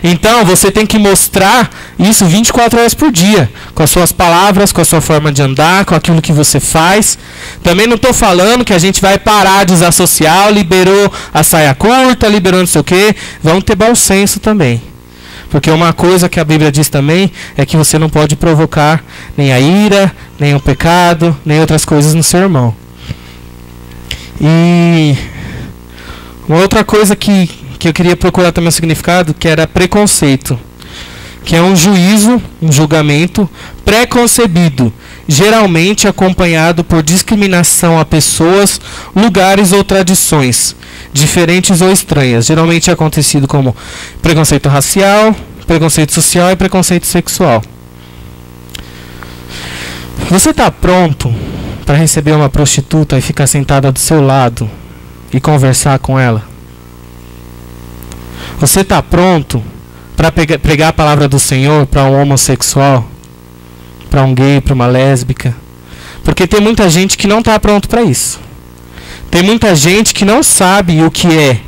Então, você tem que mostrar isso 24 horas por dia. Com as suas palavras, com a sua forma de andar, com aquilo que você faz. Também não estou falando que a gente vai parar de usar social, liberou a saia curta, liberou não sei o quê. Vamos ter bom senso também. Porque uma coisa que a Bíblia diz também é que você não pode provocar nem a ira, nem o pecado, nem outras coisas no seu irmão. E uma outra coisa que eu queria procurar também o significado, que era preconceito, que é um juízo, um julgamento pré-concebido, geralmente acompanhado por discriminação a pessoas, lugares ou tradições, diferentes ou estranhas. Geralmente é acontecido como preconceito racial, preconceito social e preconceito sexual. Você está pronto para receber uma prostituta e ficar sentada do seu lado e conversar com ela? Você está pronto para pregar a palavra do Senhor para um homossexual, para um gay, para uma lésbica? Porque tem muita gente que não está pronto para isso. Tem muita gente que não sabe o que é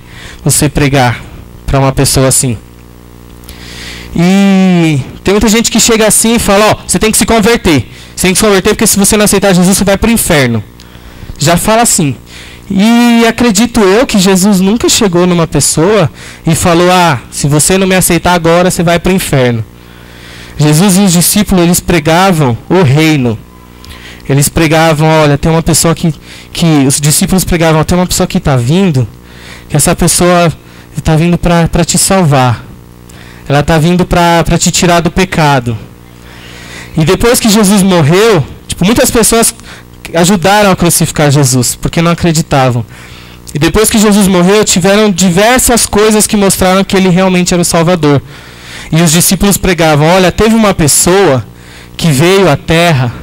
você pregar para uma pessoa assim. E tem muita gente que chega assim e fala: você tem que se converter. Você tem que se converter porque se você não aceitar Jesus, você vai para o inferno. Já fala assim. E acredito eu que Jesus nunca chegou numa pessoa e falou: se você não me aceitar agora, você vai para o inferno. Jesus e os discípulos, eles pregavam o reino. Eles pregavam: olha, tem uma pessoa que os discípulos pregavam: tem uma pessoa que está vindo, que essa pessoa está vindo para te salvar. Ela está vindo para te tirar do pecado. E depois que Jesus morreu, muitas pessoas ajudaram a crucificar Jesus, porque não acreditavam. E depois que Jesus morreu, tiveram diversas coisas que mostraram que ele realmente era o Salvador. E os discípulos pregavam: olha, teve uma pessoa que veio à terra,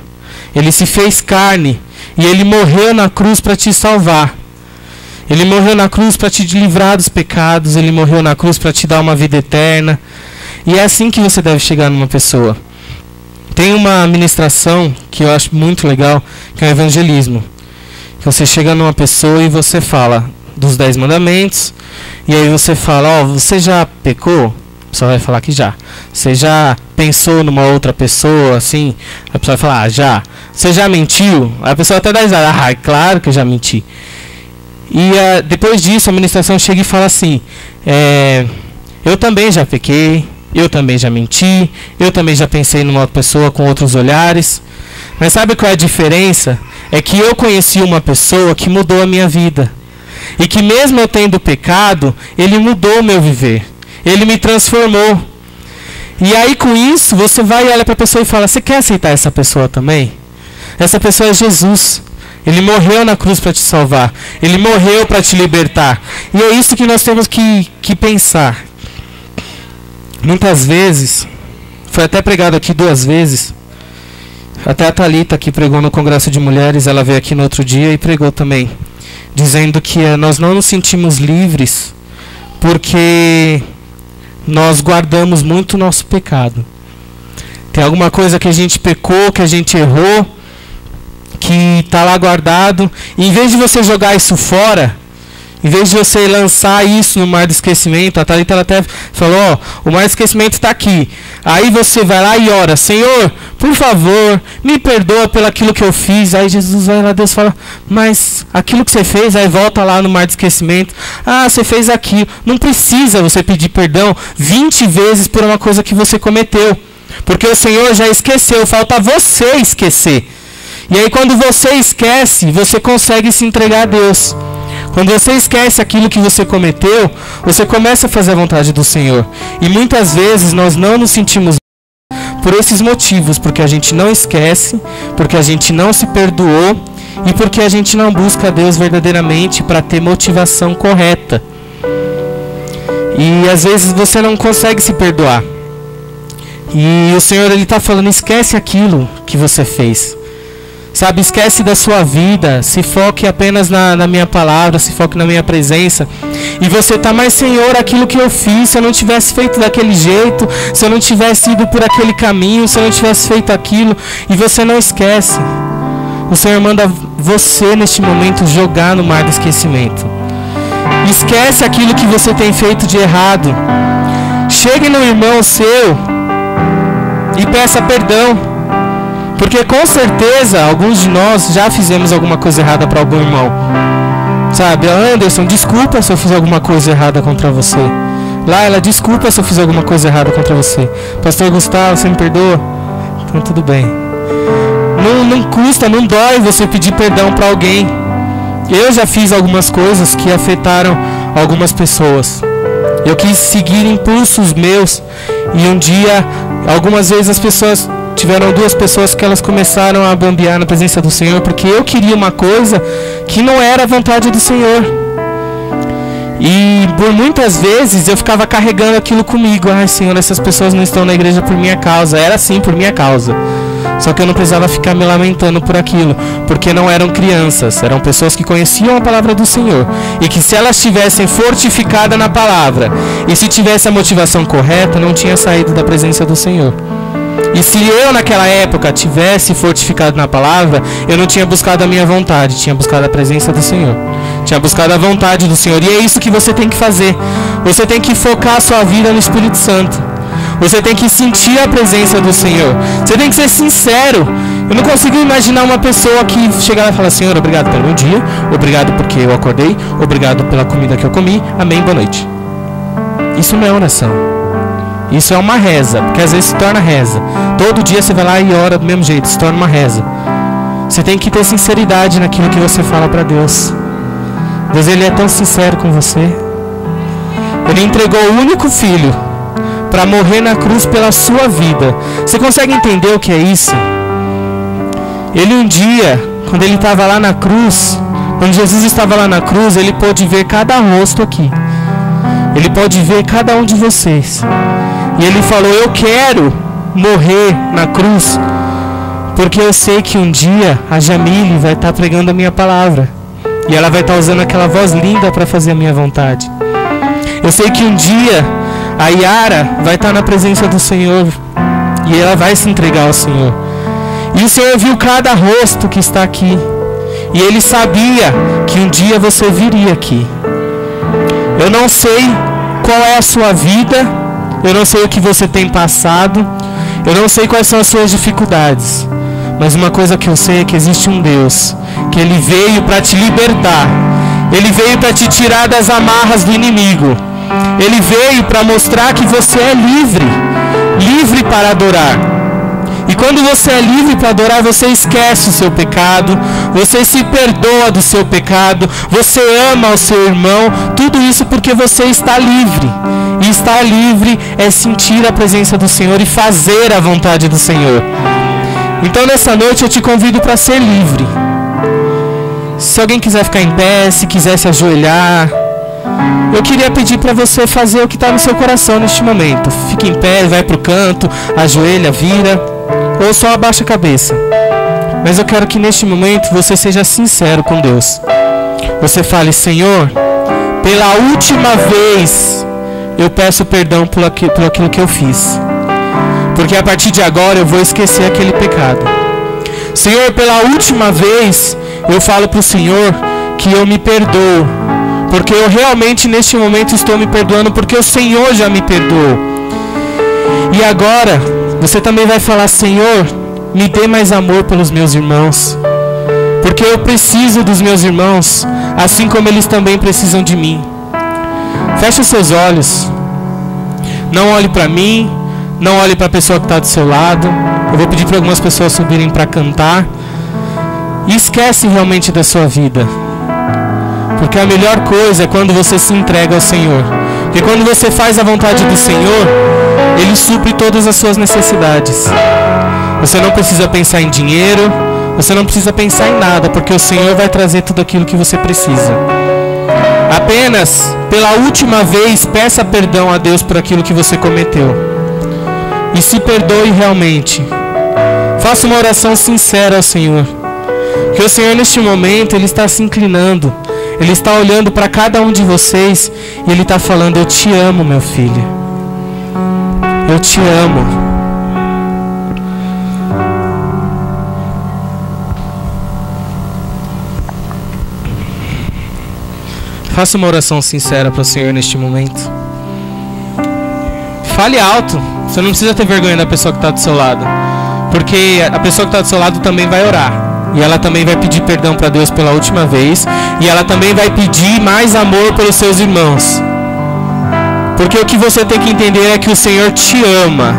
ele se fez carne, e ele morreu na cruz para te salvar. Ele morreu na cruz para te livrar dos pecados, ele morreu na cruz para te dar uma vida eterna. E é assim que você deve chegar numa pessoa. Tem uma ministração que eu acho muito legal, que é o evangelismo. Que você chega numa pessoa e você fala dos 10 mandamentos, e aí você fala: você já pecou? A pessoa vai falar que já. Você já pensou numa outra pessoa, assim? A pessoa vai falar: já. Você já mentiu? A pessoa até dá risada: claro que eu já menti. E depois disso a ministração chega e fala assim: eu também já pequei, eu também já menti, eu também já pensei numa outra pessoa com outros olhares. Mas sabe qual é a diferença? É que eu conheci uma pessoa que mudou a minha vida. E que mesmo eu tendo pecado, ele mudou o meu viver. Ele me transformou. E aí com isso, você vai e olha para a pessoa e fala: você quer aceitar essa pessoa também? Essa pessoa é Jesus. Ele morreu na cruz para te salvar. Ele morreu para te libertar. E é isso que nós temos que pensar. Muitas vezes, foi até pregado aqui 2 vezes, até a Thalita que pregou no Congresso de Mulheres, ela veio aqui no outro dia e pregou também, dizendo que nós não nos sentimos livres porque nós guardamos muito o nosso pecado. Tem alguma coisa que a gente pecou, que a gente errou, que está lá guardado, e em vez de você jogar isso fora, em vez de você lançar isso no mar do esquecimento, a Thalita ela até falou, ó, o mar do esquecimento está aqui. Aí você vai lá e ora, Senhor, por favor, me perdoa pelo aquilo que eu fiz. Aí Jesus vai lá, Deus fala, mas aquilo que você fez, aí volta lá no mar do esquecimento. Ah, você fez aquilo. Não precisa você pedir perdão 20 vezes por uma coisa que você cometeu. Porque o Senhor já esqueceu, falta você esquecer. E aí quando você esquece, você consegue se entregar a Deus. Quando você esquece aquilo que você cometeu, você começa a fazer a vontade do Senhor. E muitas vezes nós não nos sentimos por esses motivos, porque a gente não esquece, porque a gente não se perdoou e porque a gente não busca a Deus verdadeiramente para ter motivação correta. E às vezes você não consegue se perdoar. E o Senhor ele está falando, esquece aquilo que você fez. Sabe, esquece da sua vida, se foque apenas na minha palavra, se foque na minha presença. E você está mais, Senhor, aquilo que eu fiz, se eu não tivesse feito daquele jeito, se eu não tivesse ido por aquele caminho, se eu não tivesse feito aquilo, e você não esquece. O Senhor manda você, neste momento, jogar no mar do esquecimento. Esquece aquilo que você tem feito de errado. Chegue no irmão seu e peça perdão. Porque com certeza alguns de nós já fizemos alguma coisa errada para algum irmão. Sabe, Anderson, desculpa se eu fiz alguma coisa errada contra você. Laila, desculpa se eu fiz alguma coisa errada contra você. Pastor Gustavo, você me perdoa? Então tudo bem. Não custa, não dói você pedir perdão para alguém. Eu já fiz algumas coisas que afetaram algumas pessoas. Eu quis seguir impulsos meus. E um dia, algumas vezes as pessoas... Tiveram duas pessoas que elas começaram a bambear na presença do Senhor, porque eu queria uma coisa que não era a vontade do Senhor. E por muitas vezes eu ficava carregando aquilo comigo. Ai, Senhor, essas pessoas não estão na igreja por minha causa. Era sim por minha causa. Só que eu não precisava ficar me lamentando por aquilo, porque não eram crianças, eram pessoas que conheciam a palavra do Senhor. E que se elas estivessem fortificadas na palavra, e se tivesse a motivação correta, não tinha saído da presença do Senhor. E se eu naquela época tivesse fortificado na palavra, eu não tinha buscado a minha vontade, tinha buscado a presença do Senhor, tinha buscado a vontade do Senhor. E é isso que você tem que fazer. Você tem que focar a sua vida no Espírito Santo. Você tem que sentir a presença do Senhor. Você tem que ser sincero. Eu não consigo imaginar uma pessoa que chega lá e fala, Senhor, obrigado pelo meu dia, obrigado porque eu acordei, obrigado pela comida que eu comi, amém, boa noite. Isso não é oração. Isso é uma reza, porque às vezes se torna reza. Todo dia você vai lá e ora do mesmo jeito, se torna uma reza. Você tem que ter sinceridade naquilo que você fala para Deus. Deus, Ele é tão sincero com você. Ele entregou o único filho para morrer na cruz pela sua vida. Você consegue entender o que é isso? Ele um dia, quando Ele estava lá na cruz, quando Jesus estava lá na cruz, Ele pôde ver cada rosto aqui. Ele pode ver cada um de vocês. E Ele falou, eu quero morrer na cruz, porque eu sei que um dia a Jamile vai estar pregando a minha palavra. E ela vai estar usando aquela voz linda para fazer a minha vontade. Eu sei que um dia a Yara vai estar na presença do Senhor. E ela vai se entregar ao Senhor. E o Senhor viu cada rosto que está aqui. E Ele sabia que um dia você viria aqui. Eu não sei qual é a sua vida. Eu não sei o que você tem passado. Eu não sei quais são as suas dificuldades. Mas uma coisa que eu sei é que existe um Deus, que Ele veio para te libertar. Ele veio para te tirar das amarras do inimigo. Ele veio para mostrar que você é livre. Livre para adorar. E quando você é livre para adorar, você esquece o seu pecado, você se perdoa do seu pecado, você ama o seu irmão, tudo isso porque você está livre. E estar livre é sentir a presença do Senhor e fazer a vontade do Senhor. Então nessa noite eu te convido para ser livre. Se alguém quiser ficar em pé, se quiser se ajoelhar, eu queria pedir para você fazer o que está no seu coração neste momento. Fique em pé, vai para o canto, ajoelha, vira, ou só abaixa a cabeça. Mas eu quero que neste momento você seja sincero com Deus. você fale: Senhor, pela última vez eu peço perdão por aquilo que eu fiz, porque a partir de agora eu vou esquecer aquele pecado. Senhor, pela última vez eu falo para o Senhor que eu me perdoo, porque eu realmente neste momento estou me perdoando, porque o Senhor já me perdoou. E agora você também vai falar: Senhor, me dê mais amor pelos meus irmãos, porque eu preciso dos meus irmãos, assim como eles também precisam de mim. Feche os seus olhos. Não olhe para mim, não olhe para a pessoa que está do seu lado. Eu vou pedir para algumas pessoas subirem para cantar. E esquece realmente da sua vida, porque a melhor coisa é quando você se entrega ao Senhor. Porque quando você faz a vontade do Senhor, Ele supre todas as suas necessidades. Você não precisa pensar em dinheiro, você não precisa pensar em nada, porque o Senhor vai trazer tudo aquilo que você precisa. Apenas, pela última vez, peça perdão a Deus por aquilo que você cometeu. E se perdoe realmente. Faça uma oração sincera ao Senhor. Porque o Senhor neste momento, Ele está se inclinando. Ele está olhando para cada um de vocês e Ele está falando: eu te amo, meu filho. Eu te amo. Faça uma oração sincera para o Senhor neste momento. Fale alto. Você não precisa ter vergonha da pessoa que está do seu lado, porque a pessoa que está do seu lado também vai orar. E ela também vai pedir perdão para Deus pela última vez. E ela também vai pedir mais amor pelos seus irmãos. Porque o que você tem que entender é que o Senhor te ama.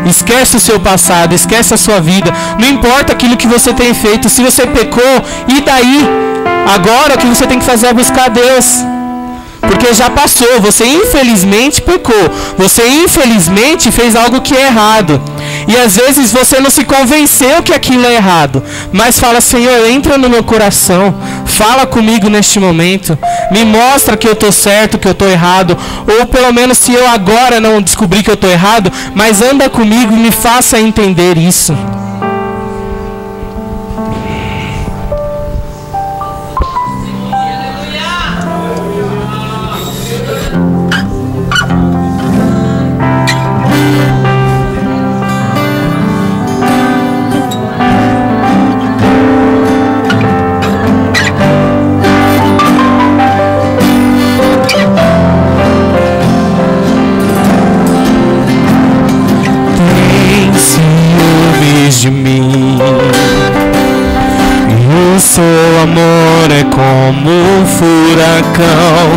Esquece o seu passado, esquece a sua vida. Não importa aquilo que você tem feito. Se você pecou, e daí? Agora o que você tem que fazer é buscar a Deus. Porque já passou, você infelizmente pecou. Você infelizmente fez algo que é errado. E às vezes você não se convenceu que aquilo é errado. Mas fala: Senhor, entra no meu coração. Fala comigo neste momento. Me mostra que eu estou certo, que eu estou errado. Ou pelo menos, se eu agora não descobrir que eu estou errado, mas anda comigo e me faça entender isso. De mim, e o seu amor é como um furacão,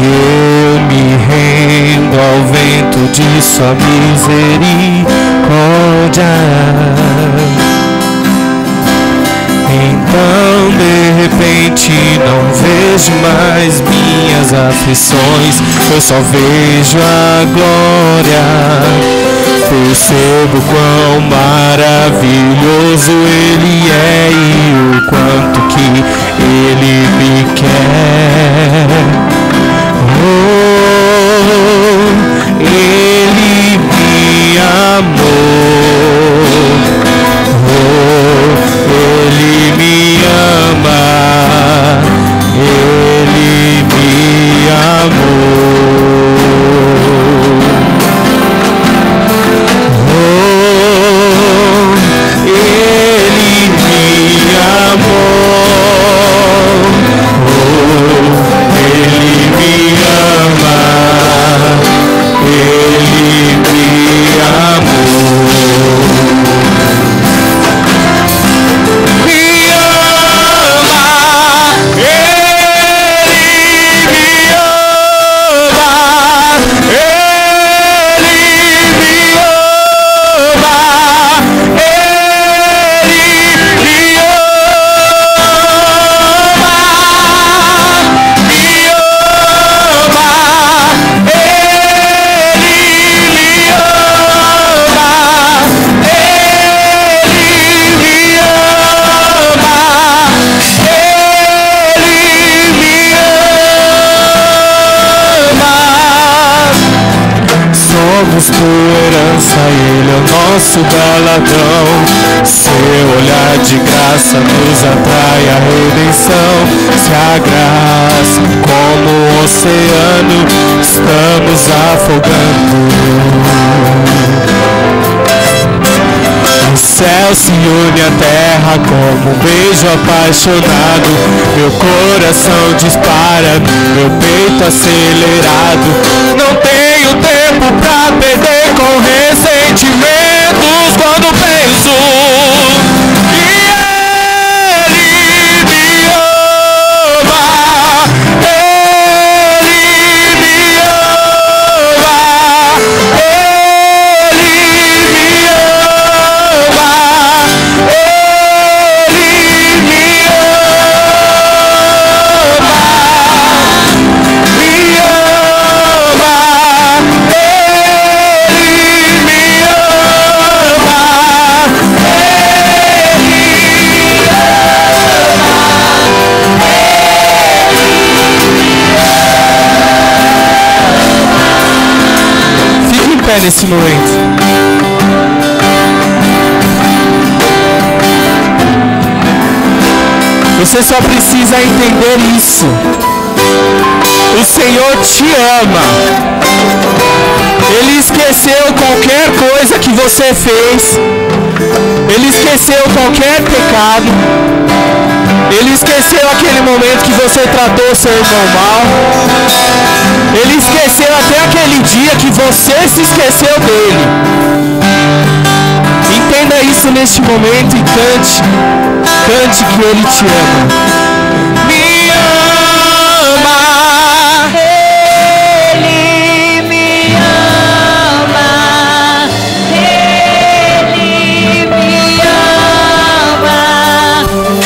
e eu me rendo ao vento de sua misericórdia. Então de repente não vejo mais minhas aflições, eu só vejo a glória. Percebo quão maravilhoso Ele é e o quanto que Ele me quer. Oh, Ele me amou. Oh, Ele me ama. Ele me amou. Ele herança, Ele é o nosso galardão. Seu olhar de graça nos atrai à redenção. Se a graça como o oceano estamos afogando, o céu se une à terra como um beijo apaixonado. Meu coração dispara, meu peito acelerado. Não tenho tempo pra perder com ressentimentos quando penso que Ele me ama. Ele me ama. Ele me ama. Ele me ama. Me ama. Ele me ama. Fique em pé nesse momento. Você só precisa entender isso. O Senhor te ama. Ele esqueceu qualquer coisa que você fez. Ele esqueceu qualquer pecado. Ele esqueceu aquele momento que você tratou seu irmão mal. Ele esqueceu até aquele dia que você se esqueceu dele. Entenda isso neste momento e cante. Cante que Ele te ama. Me ama. Ele me ama. Ele me ama.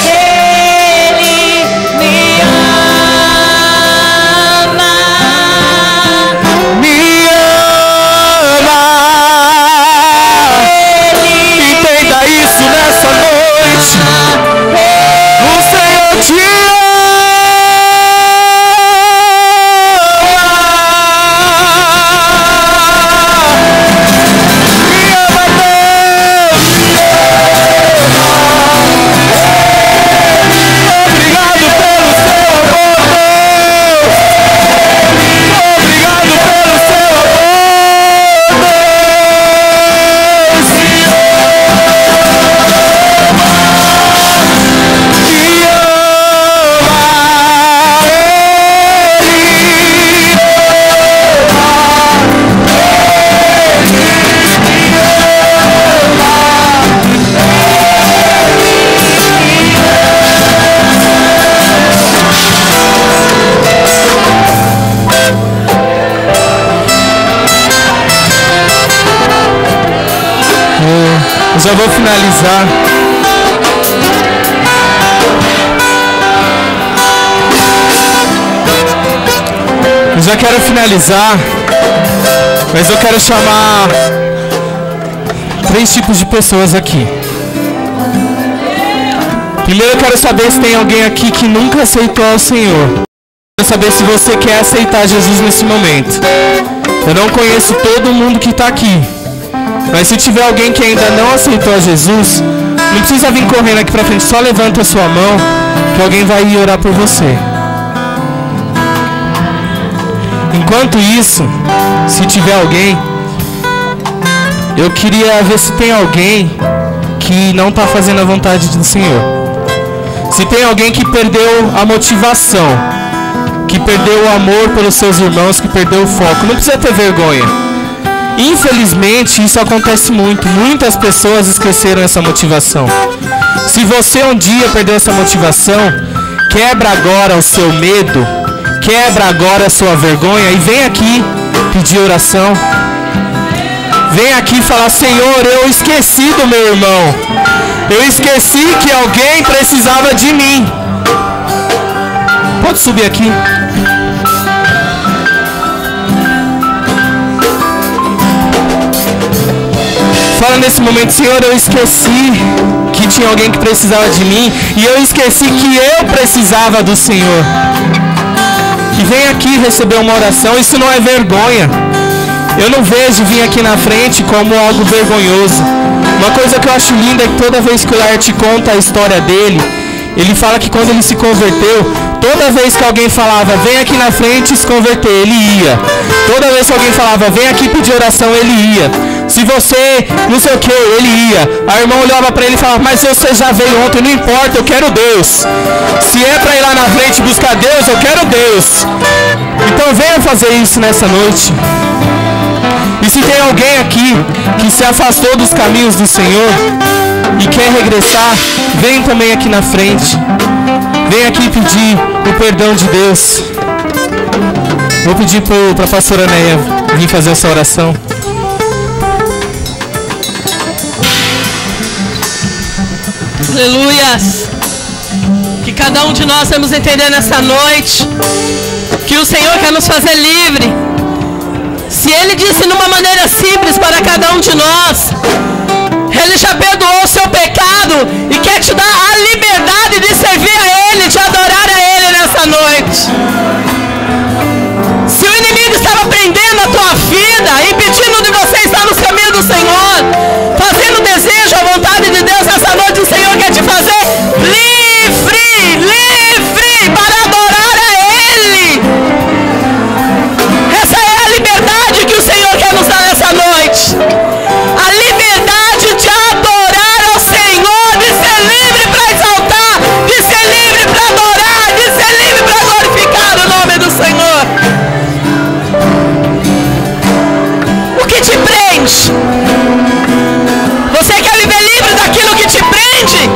Ele me ama. Me ama. Entenda isso nessa noite. O Senhor te ama. Me ama, Deus. Obrigado pelo seu amor, Deus. Obrigado pelo seu amor, Deus. Me Eu já vou finalizar. Eu já quero finalizar, mas eu quero chamar 3 tipos de pessoas aqui. Primeiro eu quero saber se tem alguém aqui que nunca aceitou ao Senhor. Eu quero saber se você quer aceitar Jesus nesse momento. Eu não conheço todo mundo que está aqui, mas se tiver alguém que ainda não aceitou a Jesus, não precisa vir correndo aqui pra frente, só levanta a sua mão que alguém vai ir orar por você. Enquanto isso, se tiver alguém, eu queria ver se tem alguém que não está fazendo a vontade do Senhor. Se tem alguém que perdeu a motivação, que perdeu o amor pelos seus irmãos, que perdeu o foco, não precisa ter vergonha. Infelizmente, isso acontece muito. Muitas pessoas esqueceram essa motivação. Se você um dia perdeu essa motivação, quebra agora o seu medo, quebra agora a sua vergonha e vem aqui pedir oração. Vem aqui falar: Senhor, eu esqueci do meu irmão. Eu esqueci que alguém precisava de mim. Pode subir aqui. Fala nesse momento: Senhor, eu esqueci que tinha alguém que precisava de mim, e eu esqueci que eu precisava do Senhor. E vem aqui receber uma oração. Isso não é vergonha. Eu não vejo vir aqui na frente como algo vergonhoso. Uma coisa que eu acho linda é que toda vez que o Laerte conta a história dele, ele fala que quando ele se converteu, toda vez que alguém falava, vem aqui na frente se converter, ele ia. Toda vez que alguém falava, vem aqui pedir oração, ele ia. Se você, não sei o que, ele ia. A irmã olhava para ele e falava, mas você já veio ontem, não importa, eu quero Deus. Se é para ir lá na frente buscar Deus, eu quero Deus. Então venha fazer isso nessa noite. E se tem alguém aqui que se afastou dos caminhos do Senhor e quer regressar, vem também aqui na frente. Vem aqui pedir o perdão de Deus. Vou pedir para a pastora Neia vir fazer essa oração. Aleluias. Que cada um de nós vamos entender nessa noite que o Senhor quer nos fazer livre. Se Ele disse numa maneira simples para cada um de nós, Ele já perdoou o seu pecado e quer te dar a liberdade de servir a Ele, de adorar a Ele nessa noite. Se o inimigo estava prendendo a tua vida, impedindo de você estar nos caminhos do Senhor, fazendo desejo, a vontade de Deus nessa noite, o Senhor quer te fazer livre, livre para adorar a Ele. Essa é a liberdade que o Senhor quer nos dar nessa noite. A liberdade de adorar ao Senhor, de ser livre para exaltar, de ser livre para adorar, de ser livre para glorificar o nome do Senhor. O que te prende? Você quer viver livre daquilo que te prende?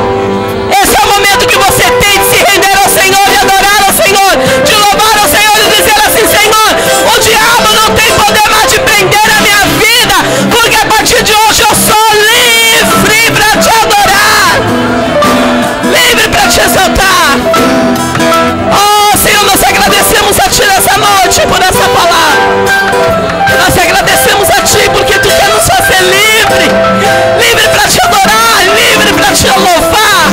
Esse é o momento que você tem de se render ao Senhor, de adorar ao Senhor, de louvar ao Senhor e dizer assim, Senhor, o diabo não tem poder mais de prender a minha vida, porque a partir de hoje eu sou livre para te adorar, livre para te exaltar. Oh Senhor, nós agradecemos a Ti nessa noite por essa palavra. Nós agradecemos a Ti porque Tu quer nos fazer livre, livre para te adorar, livre para te louvar.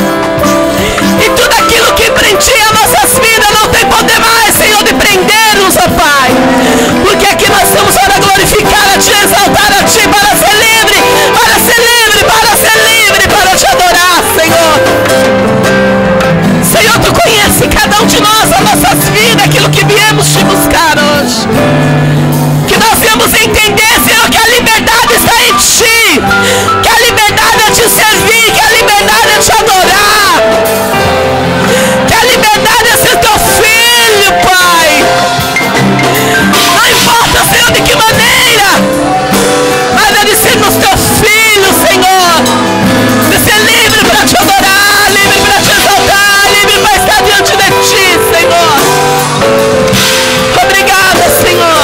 E tudo aquilo que prendia nossas vidas não tem poder mais, Senhor, de prender-nos, ó Pai. Porque aqui nós estamos para glorificar a Ti, exaltar a Ti, para ser livre, para ser livre, para ser livre, para te adorar, Senhor. Senhor, Tu conhece cada um de nós, as nossas vidas, aquilo que viemos te buscar hoje. Que nós viemos entender, Senhor, que a liberdade está em Ti, que a liberdade é te servir, que a liberdade é te adorar, que a liberdade é ser Teu filho, Pai. Não importa, Senhor, de que maneira, mas é de sermos Teu filho, Senhor, de ser livre para te adorar, livre para te exaltar, livre para estar diante de Ti, Senhor. Obrigada, Senhor.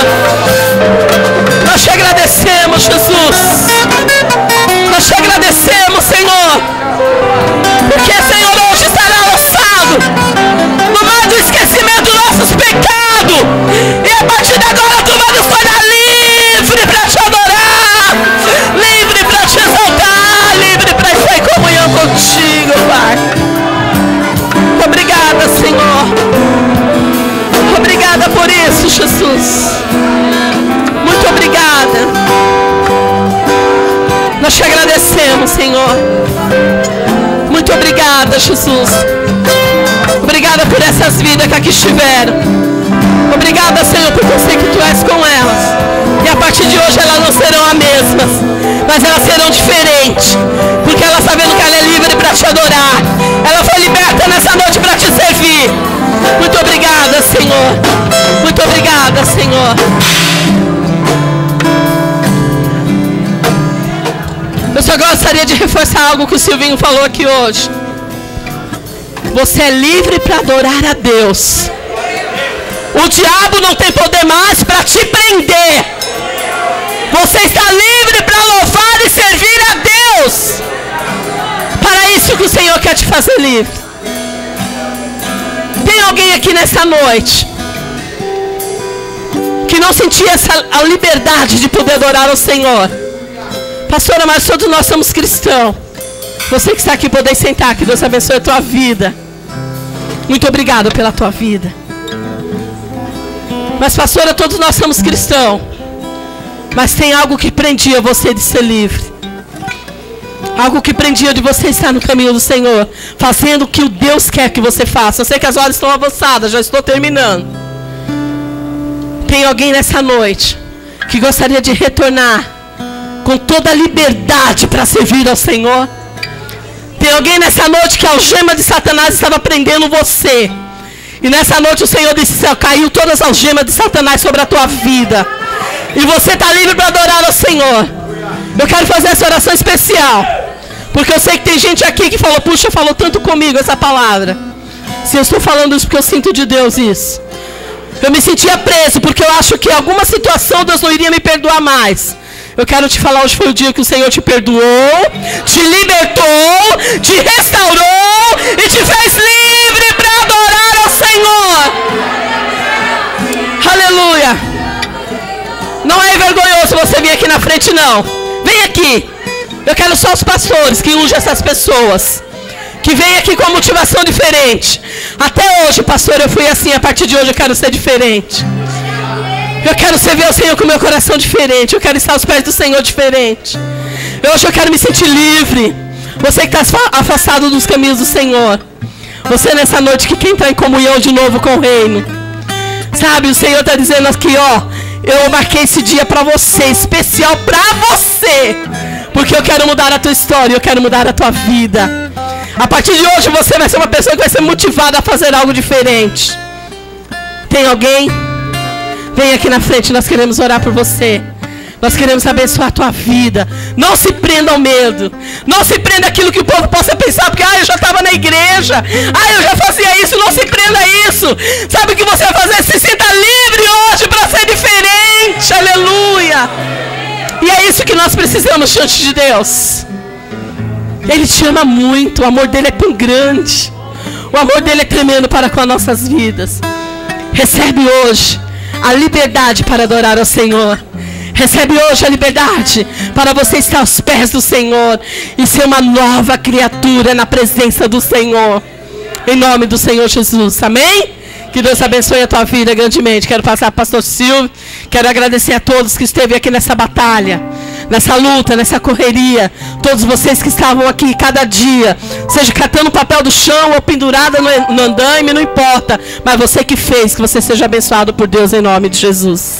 Nós te agradecemos, Jesus. Nós te agradecemos, Senhor. Porque, Senhor, hoje estará lançado no mar do esquecimento dos nossos pecados. E a partir de agora Tu vai nos tornar livre para te adorar, livre para te exaltar, livre para estar em comunhão contigo, Pai. Obrigada, Senhor. Obrigada por isso, Jesus. Muito obrigada. Nós te agradecemos, Senhor. Muito obrigada, Jesus. Obrigada por essas vidas que aqui estiveram. Obrigada, Senhor, porque eu sei que Tu és com elas. E a partir de hoje elas não serão as mesmas, mas elas serão diferentes. Porque ela sabendo que ela é livre para te adorar. Ela foi liberta nessa noite para te servir. Muito obrigada, Senhor. Muito obrigada, Senhor. Eu só gostaria de reforçar algo que o Silvinho falou aqui hoje. Você é livre para adorar a Deus. O diabo não tem poder mais para te prender. Você está livre para louvar e servir a Deus. Para isso que o Senhor quer te fazer livre. Tem alguém aqui nessa noite que não sentia a liberdade de poder adorar ao Senhor? Pastora, mas todos nós somos cristãos. Você que está aqui, poder sentar, que Deus abençoe a tua vida. Muito obrigado pela tua vida. Mas pastora, todos nós somos cristãos. Mas tem algo que prendia você de ser livre. Algo que prendia de você estar no caminho do Senhor, fazendo o que o Deus quer que você faça. Eu sei que as horas estão avançadas, já estou terminando. Tem alguém nessa noite que gostaria de retornar com toda a liberdade para servir ao Senhor? Tem alguém nessa noite que a algema de Satanás estava prendendo você, e nessa noite o Senhor disse: caiu todas as algemas de Satanás sobre a tua vida, e você está livre para adorar ao Senhor. Eu quero fazer essa oração especial, porque eu sei que tem gente aqui que falou: puxa, falou tanto comigo essa palavra. Se eu estou falando isso porque eu sinto de Deus isso. Eu me sentia preso porque eu acho que em alguma situação Deus não iria me perdoar mais. Eu quero te falar, hoje foi o dia que o Senhor te perdoou, te libertou, te restaurou e te fez livre para adorar ao Senhor. Aleluia. Não é vergonhoso você vir aqui na frente, não. Vem aqui. Eu quero só os pastores que ungem essas pessoas, que vem aqui com uma motivação diferente. Até hoje, pastor, eu fui assim. A partir de hoje eu quero ser diferente. Eu quero servir ao Senhor com meu coração diferente. Eu quero estar aos pés do Senhor diferente. Hoje eu quero me sentir livre. Você que está afastado dos caminhos do Senhor, você nessa noite que quer entrar em comunhão de novo com o reino, sabe, o Senhor está dizendo aqui, ó: eu marquei esse dia para você, especial para você, porque eu quero mudar a tua história, eu quero mudar a tua vida. A partir de hoje você vai ser uma pessoa que vai ser motivada a fazer algo diferente. Tem alguém? Vem aqui na frente, nós queremos orar por você. Nós queremos abençoar a tua vida. Não se prenda ao medo. Não se prenda àquilo que o povo possa pensar, porque eu já estava na igreja, eu já fazia isso. Não se prenda a isso. Sabe o que você vai fazer? Se sinta livre hoje para ser diferente. Aleluia. E é isso que nós precisamos diante de Deus. Ele te ama muito. O amor dele é tão grande. O amor dele é tremendo para com as nossas vidas. Recebe hoje a liberdade para adorar ao Senhor. Recebe hoje a liberdade para você estar aos pés do Senhor e ser uma nova criatura na presença do Senhor. Em nome do Senhor Jesus. Amém? Que Deus abençoe a tua vida grandemente. Quero passar para o pastor Silvio. Quero agradecer a todos que esteve aqui nessa batalha, nessa luta, nessa correria. Todos vocês que estavam aqui cada dia, seja catando papel do chão ou pendurada no andaime, não importa. Mas você que fez, que você seja abençoado por Deus em nome de Jesus.